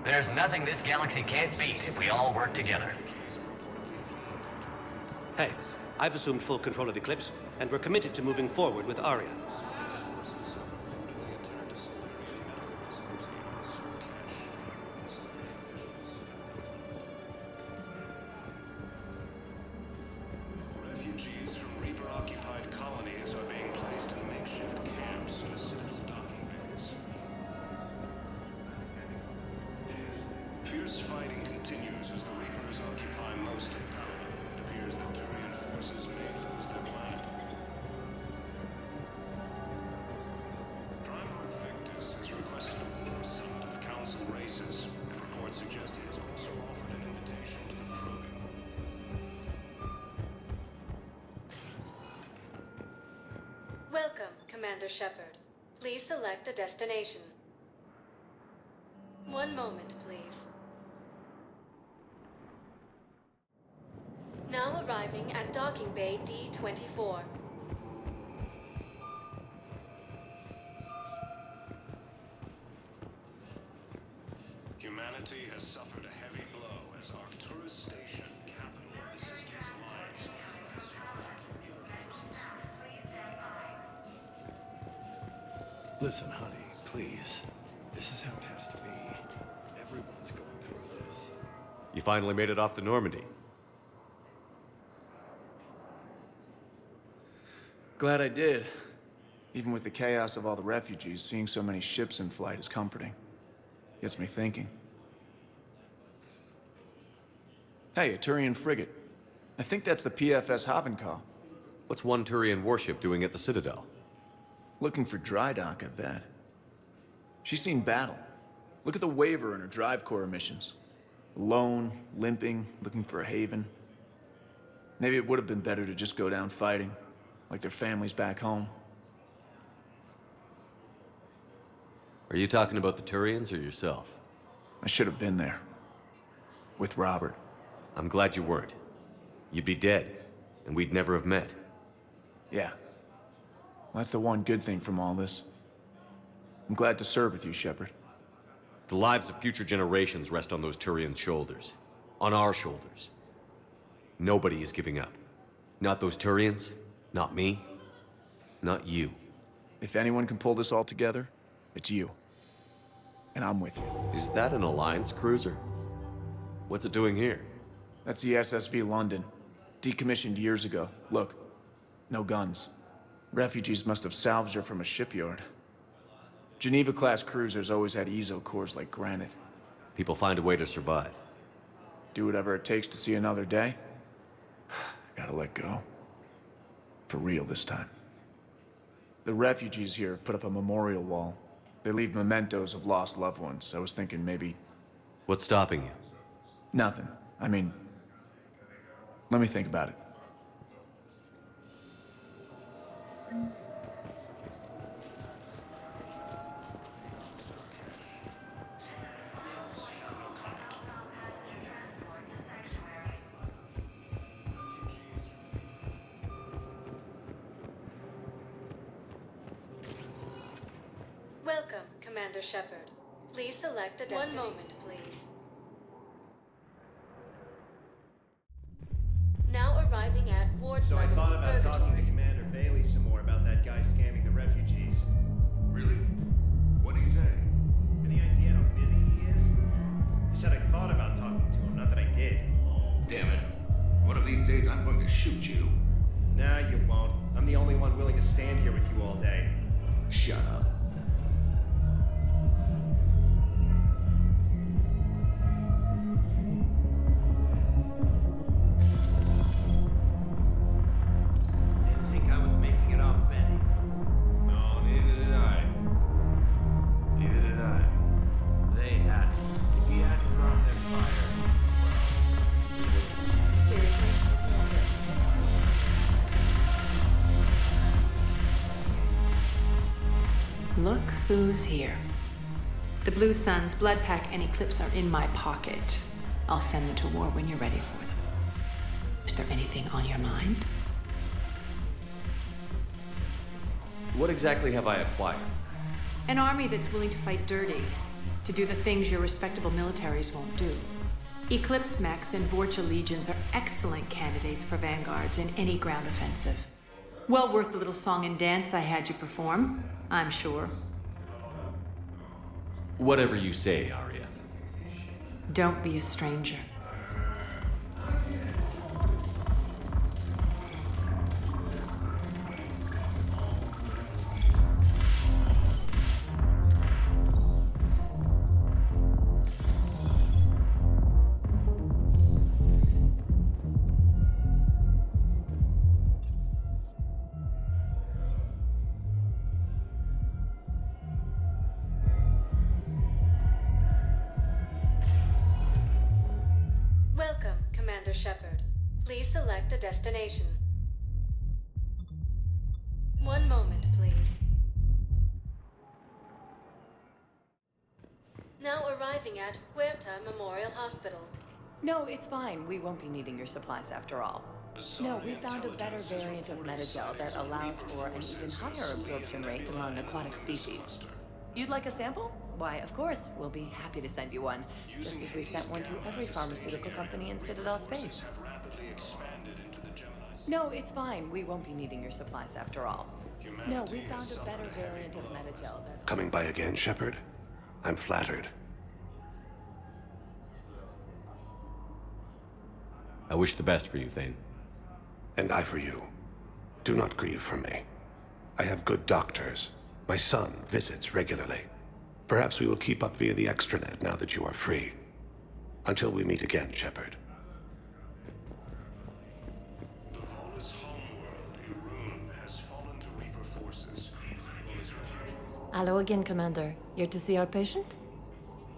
There's nothing this galaxy can't beat if we all work together. Hey, I've assumed full control of Eclipse, and we're committed to moving forward with Aria. Refugees from Reaper-occupied colonies are being placed in makeshift camps in the Citadel docking bays. Fierce fighting continues as the Reapers occupy most of Palaven. It appears that Turian forces may lose their planet. Primarch Victus has requested a war summit of Council races, and reports suggest he has also offered an invitation to the Krogan. Welcome, Commander Shepard. Please select a destination. One moment, please. Now arriving at Docking Bay D-24. Humanity has suffered a heavy blow as Arcturus Station, capital of the Systems Alliance, has Listen, honey, please. This is how it has to be. Everyone's going through this. You finally made it off the Normandy. Glad I did. Even with the chaos of all the refugees, seeing so many ships in flight is comforting. Gets me thinking. Hey, a Turian frigate. I think that's the PFS Havenkaw. What's one Turian warship doing at the Citadel? Looking for dry dock, I bet. She's seen battle. Look at the waiver in her drive core missions. Alone, limping, looking for a haven. Maybe it would have been better to just go down fighting, like their families back home. Are you talking about the Turians or yourself? I should have been there. With Robert. I'm glad you weren't. You'd be dead, and we'd never have met. Yeah. Well, that's the one good thing from all this. I'm glad to serve with you, Shepard. The lives of future generations rest on those Turian shoulders. On our shoulders. Nobody is giving up. Not those Turians, not me, not you. If anyone can pull this all together, it's you. And I'm with you. Is that an Alliance cruiser? What's it doing here? That's the SSV London. Decommissioned years ago. Look, no guns. Refugees must have salvaged her from a shipyard. Geneva-class cruisers always had ESO cores like granite. People find a way to survive. Do whatever it takes to see another day. Gotta let go. For real this time. The refugees here have put up a memorial wall. They leave mementos of lost loved ones. I was thinking maybe... What's stopping you? Nothing. I mean... Let me think about it. Welcome, Commander Shepard. Please select a destination. One moment, please. Now arriving at Ward So I level, thought about Purgatory. talking to Commander Bailey some more about that guy scamming the refugees. Really? What'd he say? Any idea how busy he is? He said I thought about talking to him, not that I did. Damn it. One of these days I'm going to shoot you. Nah, you won't. I'm the only one willing to stand here with you all day. Shut up. Didn't think I was making it off, Benny. No, neither did I. Neither did I. They had. If he hadn't drawn their fire, well, Seriously? Who's here? The Blue Suns, Blood Pack, and Eclipse are in my pocket. I'll send them to war when you're ready for them. Is there anything on your mind? What exactly have I acquired? An army that's willing to fight dirty, to do the things your respectable militaries won't do. Eclipse mechs and Vorcha legions are excellent candidates for vanguards in any ground offensive. Well worth the little song and dance I had you perform, I'm sure. Whatever you say, Aria. Don't be a stranger. Welcome, Commander Shepard. Please select a destination. One moment, please. Now arriving at Huerta Memorial Hospital. No, it's fine. We won't be needing your supplies after all. No, we found a better variant of metagel that allows for an even higher absorption rate among aquatic species. You'd like a sample? Why, of course, we'll be happy to send you one, just as we sent one to every pharmaceutical company in Citadel space. No, it's fine. We won't be needing your supplies after all. No, we found a better variant of metagel that... Coming by again, Shepard? I'm flattered. I wish the best for you, Thane. And I for you. Do not grieve for me. I have good doctors. My son visits regularly. Perhaps we will keep up via the extranet now that you are free. Until we meet again, Shepard. Hello again, Commander. Here to see our patient?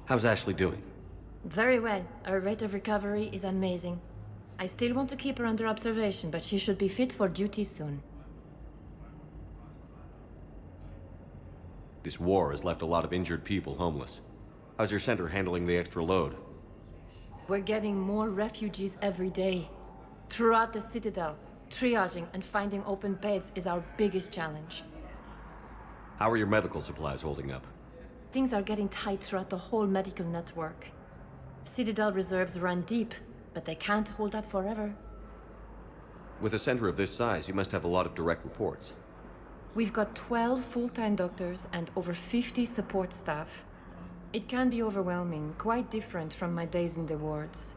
How's Ashley doing? Very well. Her rate of recovery is amazing. I still want to keep her under observation, but she should be fit for duty soon. This war has left a lot of injured people homeless. How's your center handling the extra load? We're getting more refugees every day. Throughout the Citadel, triaging and finding open beds is our biggest challenge. How are your medical supplies holding up? Things are getting tight throughout the whole medical network. Citadel reserves run deep, but they can't hold up forever. With a center of this size, you must have a lot of direct reports. We've got 12 full-time doctors and over 50 support staff. It can be overwhelming, quite different from my days in the wards.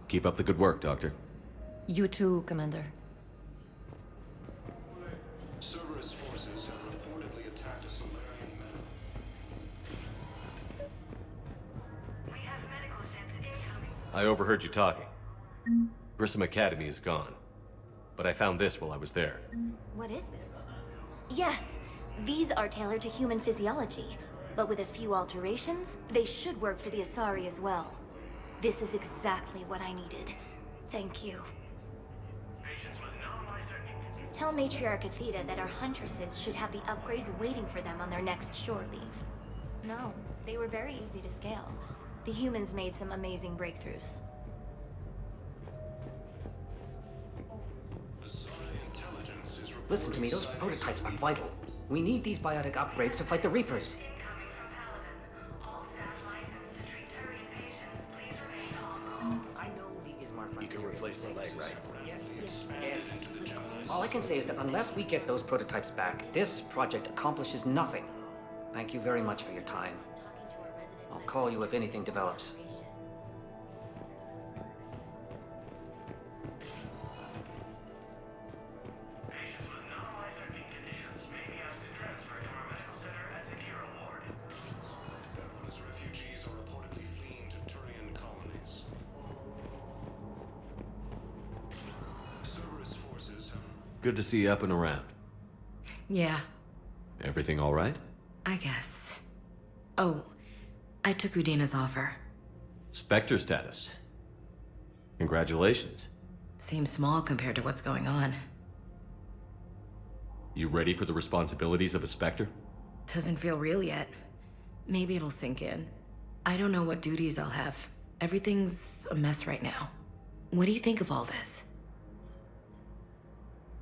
Keep up the good work, Doctor. You too, Commander. Cerberus forces have reportedly attacked a Solarian man. I overheard you talking. Grissom Academy is gone. But I found this while I was there. What is this? Yes, these are tailored to human physiology, but with a few alterations, they should work for the Asari as well. This is exactly what I needed. Thank you. Tell Matriarch Athena that our huntresses should have the upgrades waiting for them on their next shore leave. No, they were very easy to scale. The humans made some amazing breakthroughs. Listen to me, those prototypes are vital. We need these biotic upgrades to fight the Reapers. I know the Ismar. You can replace the leg, right? Yes. All I can say is that unless we get those prototypes back, this project accomplishes nothing. Thank you very much for your time. I'll call you if anything develops. Refugees are reportedly fleeing to Turian colonies. Cerberus forces have... Good to see you up and around. Yeah, Everything all right? I guess. Oh, I took Udina's offer. Spectre status. Congratulations. Seems small compared to what's going on. You ready for the responsibilities of a Spectre? Doesn't feel real yet. Maybe it'll sink in. I don't know what duties I'll have. Everything's a mess right now. What do you think of all this?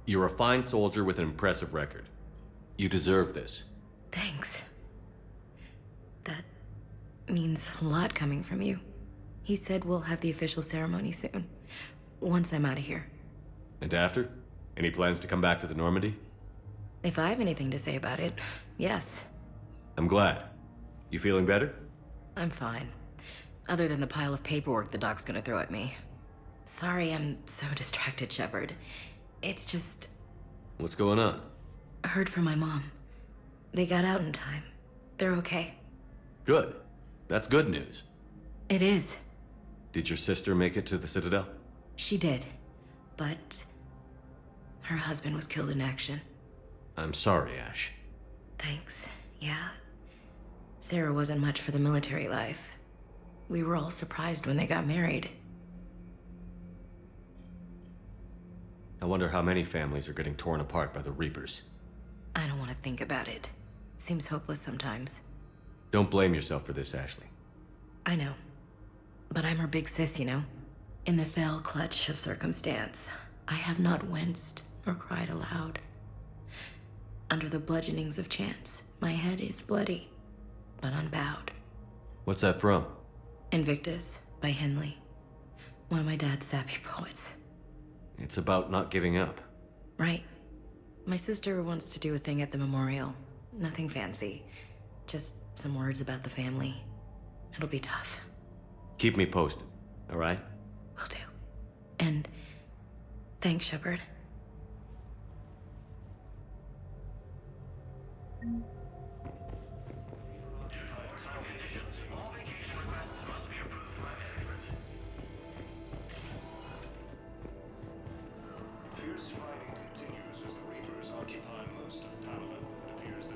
You're a fine soldier with an impressive record. You deserve this. Thanks. That means a lot coming from you. He said we'll have the official ceremony soon, once I'm out of here. And after? Any plans to come back to the Normandy? If I have anything to say about it, yes. I'm glad. You feeling better? I'm fine. Other than the pile of paperwork the doc's gonna throw at me. Sorry I'm so distracted, Shepard. It's just... What's going on? I heard from my mom. They got out in time. They're okay. Good. That's good news. It is. Did your sister make it to the Citadel? She did. But... her husband was killed in action. I'm sorry, Ash. Thanks. Yeah. Sarah wasn't much for the military life. We were all surprised when they got married. I wonder how many families are getting torn apart by the Reapers. I don't want to think about it. Seems hopeless sometimes. Don't blame yourself for this, Ashley. I know. But I'm her big sis, you know? In the fell clutch of circumstance, I have not winced or cried aloud. Under the bludgeonings of chance, my head is bloody, but unbowed. What's that from? Invictus by Henley. One of my dad's sappy poets. It's about not giving up. Right. My sister wants to do a thing at the memorial. Nothing fancy. Just some words about the family. It'll be tough. Keep me posted, all right? Will do. And thanks, Shepard.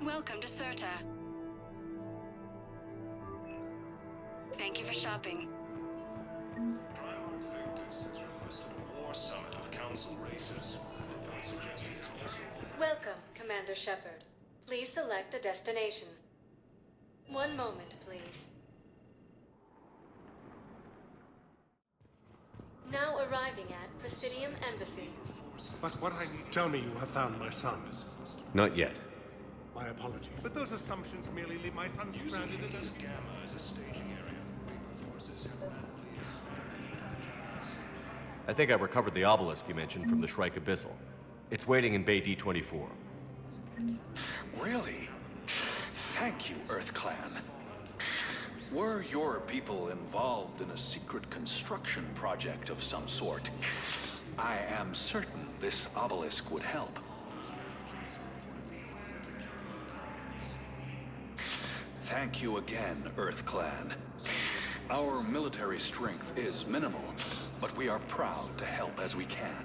Welcome to Serta. Thank you for shopping. Primarch Victus has requested a war summit of council races. Welcome, Commander Shepard. Please select a destination. One moment, please. Now arriving at Presidium Embassy. But what I need... Tell me you have found my son. Not yet. My apologies. But those assumptions merely leave my son stranded in a... Gamma as a staging area for Reaper forces I think I recovered the obelisk you mentioned from the Shrike Abyssal. It's waiting in Bay D24. Really? Thank you, Earth Clan. Were your people involved in a secret construction project of some sort, I am certain this obelisk would help. Thank you again, Earth Clan. Our military strength is minimal, but we are proud to help as we can.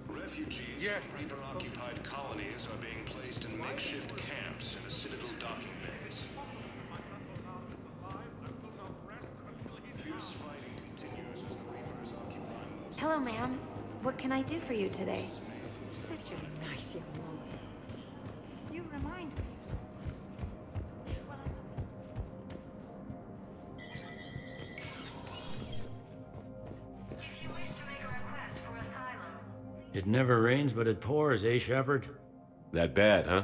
Refugees from Reaper-occupied colonies are being placed in makeshift camps in the Citadel docking bays. Fierce fighting continues as the Reapers occupy... Hello, ma'am. What can I do for you today? Such a nice young woman. You remind me. It never rains, but it pours, eh, Shepard? That bad, huh?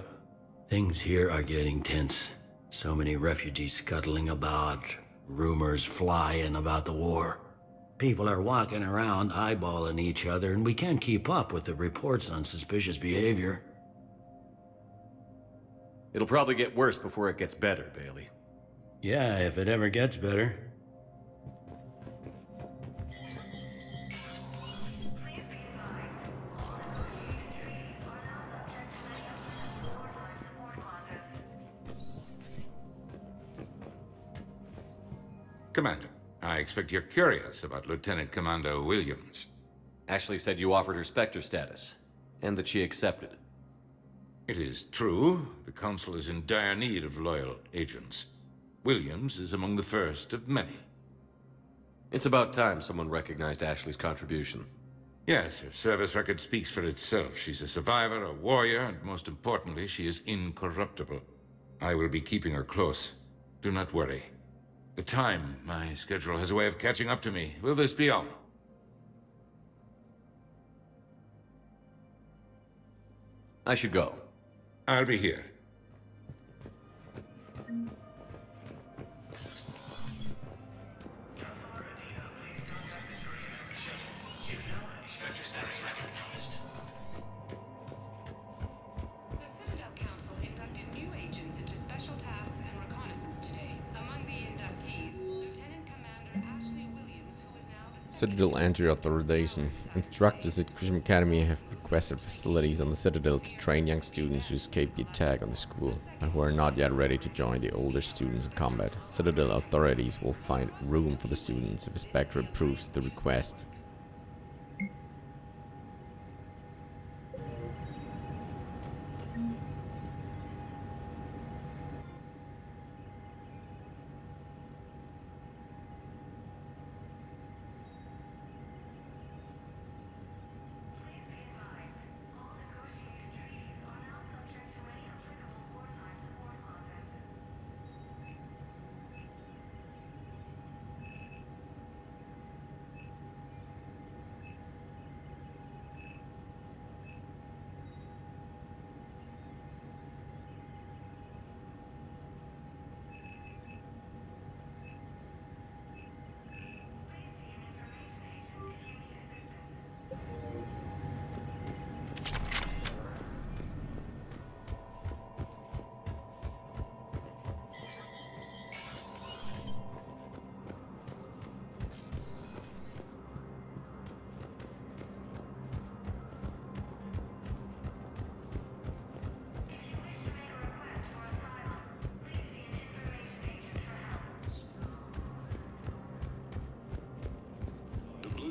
Things here are getting tense. So many refugees scuttling about, rumors flying about the war. People are walking around eyeballing each other, and we can't keep up with the reports on suspicious behavior. It'll probably get worse before it gets better, Bailey. Yeah, if it ever gets better. Commander, I expect you're curious about Lieutenant Commander Williams. Ashley said you offered her Spectre status, and that she accepted. It is true. The Council is in dire need of loyal agents. Williams is among the first of many. It's about time someone recognized Ashley's contribution. Yes, her service record speaks for itself. She's a survivor, a warrior, and most importantly, she is incorruptible. I will be keeping her close. Do not worry. The time, my schedule has a way of catching up to me. Will this be all? I should go. I'll be here. The Citadel Council inducted new agents into special tasks and reconnaissance today. Among the inductees, Lieutenant Commander Ashley Williams, who is now the Citadel entry authorization. Instructors at Christian Academy have requested facilities on the Citadel to train young students who escaped the attack on the school and who are not yet ready to join the older students in combat. Citadel authorities will find room for the students if a Spectre approves the request.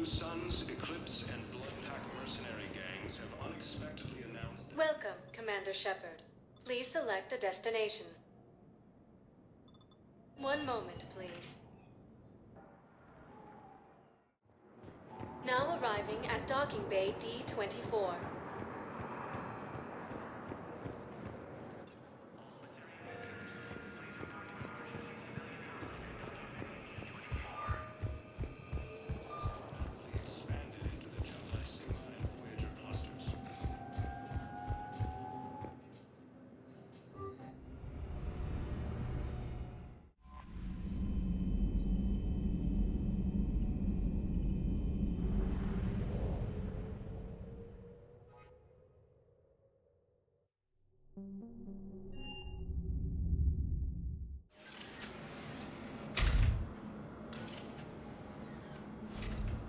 Suns, Eclipse, and Bloodpack mercenary gangs have unexpectedly announced... Welcome, Commander Shepard. Please select a destination. One moment, please. Now arriving at Docking Bay D-24.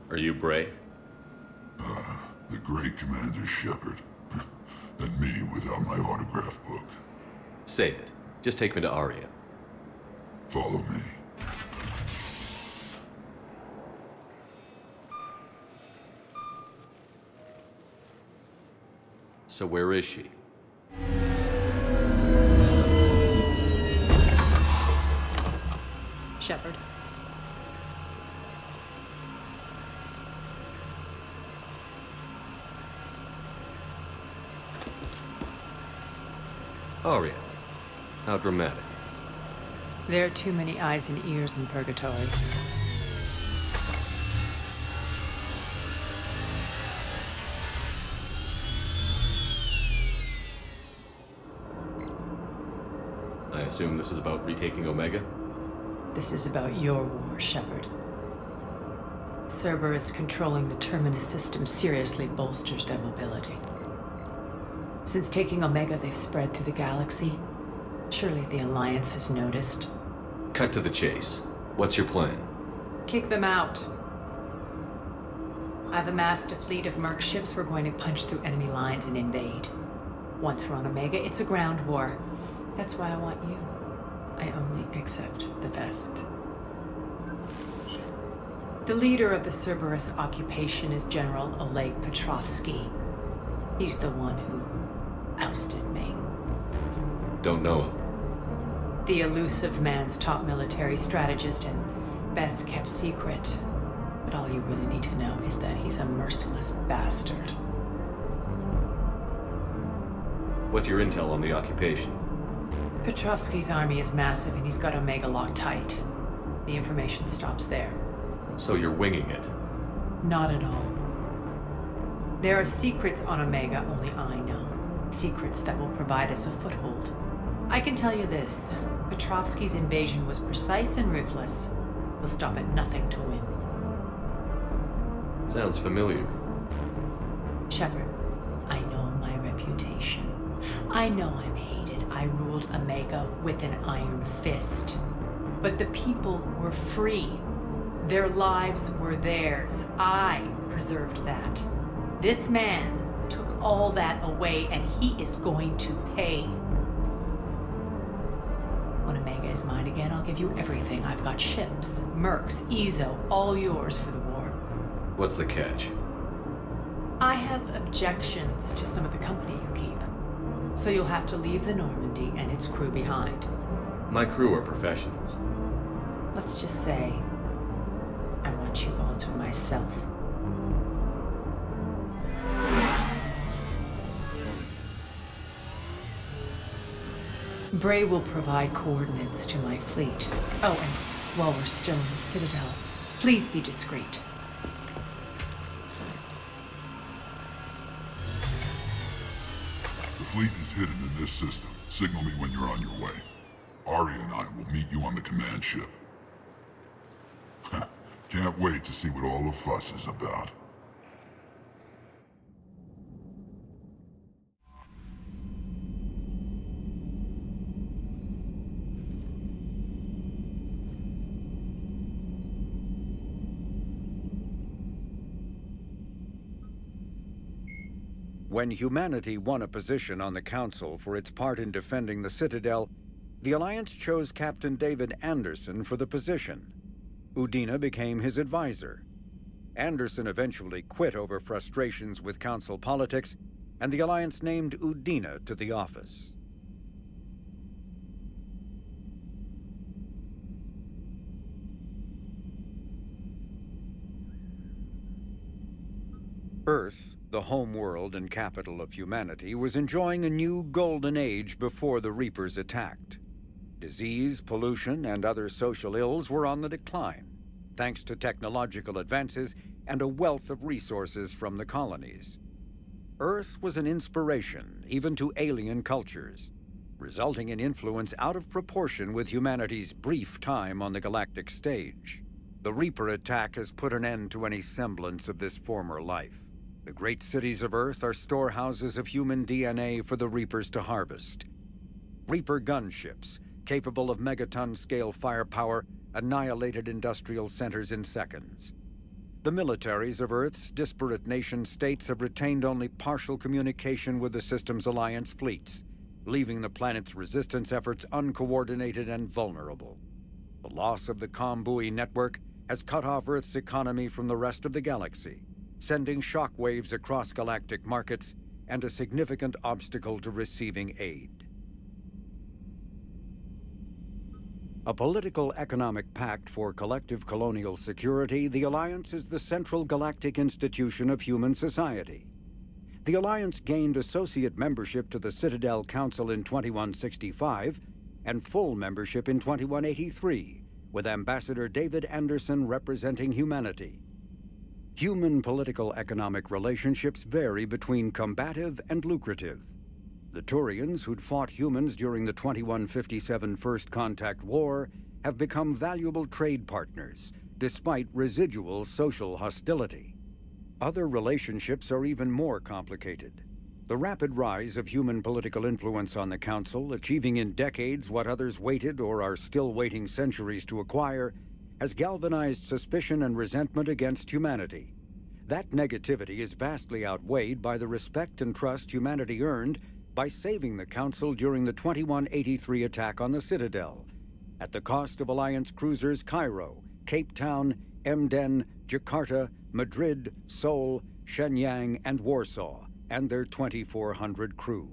Are you Bray? The great Commander Shepard. And me without my autograph book. Save it. Just take me to Aria. Follow me. So where is she? Shepard. Aria. How dramatic. There are too many eyes and ears in Purgatory. I assume this is about retaking Omega? This is about your war, Shepard. Cerberus controlling the Terminus system seriously bolsters their mobility. Since taking Omega, they've spread through the galaxy. Surely the Alliance has noticed. Cut to the chase. What's your plan? Kick them out. I've amassed a fleet of Merc ships. We're going to punch through enemy lines and invade. Once we're on Omega, it's a ground war. That's why I want you. I only accept the best. The leader of the Cerberus occupation is General Oleg Petrovsky. He's the one who ousted me. Don't know him. The elusive man's top military strategist and best kept secret. But all you really need to know is that he's a merciless bastard. What's your intel on the occupation? Petrovsky's army is massive and he's got Omega locked tight. The information stops there. So you're winging it? Not at all. There are secrets on Omega only I know. Secrets that will provide us a foothold. I can tell you this. Petrovsky's invasion was precise and ruthless. He'll stop at nothing to win. Sounds familiar. Shepard, I know my reputation. I know I'm hated. I ruled Omega with an iron fist. But the people were free. Their lives were theirs. I preserved that. This man took all that away, and he is going to pay. When Omega is mine again, I'll give you everything. I've got ships, mercs, Ezo, all yours for the war. What's the catch? I have objections to some of the company you keep. So you'll have to leave the Normandy and its crew behind. My crew are professionals. Let's just say, I want you all to myself. Bray will provide coordinates to my fleet. Oh, and while we're still in the Citadel, please be discreet. The fleet is hidden in this system. Signal me when you're on your way. Aria and I will meet you on the command ship. Can't wait to see what all the fuss is about. When humanity won a position on the Council for its part in defending the Citadel, the Alliance chose Captain David Anderson for the position. Udina became his advisor. Anderson eventually quit over frustrations with Council politics, and the Alliance named Udina to the office. Earth, the home world and capital of humanity, was enjoying a new golden age before the Reapers attacked. Disease, pollution, and other social ills were on the decline, thanks to technological advances and a wealth of resources from the colonies. Earth was an inspiration even to alien cultures, resulting in influence out of proportion with humanity's brief time on the galactic stage. The Reaper attack has put an end to any semblance of this former life. The great cities of Earth are storehouses of human DNA for the Reapers to harvest. Reaper gunships, capable of megaton-scale firepower, annihilated industrial centers in seconds. The militaries of Earth's disparate nation-states have retained only partial communication with the system's alliance fleets, leaving the planet's resistance efforts uncoordinated and vulnerable. The loss of the comm-buoy network has cut off Earth's economy from the rest of the galaxy, sending shockwaves across galactic markets and a significant obstacle to receiving aid. A political economic pact for collective colonial security, the Alliance is the central galactic institution of human society. The Alliance gained associate membership to the Citadel Council in 2165 and full membership in 2183, with Ambassador David Anderson representing humanity. Human political economic relationships vary between combative and lucrative. The Turians, who'd fought humans during the 2157 First Contact War, have become valuable trade partners, despite residual social hostility. Other relationships are even more complicated. The rapid rise of human political influence on the Council, achieving in decades what others waited or are still waiting centuries to acquire, has galvanized suspicion and resentment against humanity. That negativity is vastly outweighed by the respect and trust humanity earned by saving the Council during the 2183 attack on the Citadel, at the cost of Alliance cruisers Cairo, Cape Town, Emden, Jakarta, Madrid, Seoul, Shenyang, and Warsaw, and their 2,400 crew.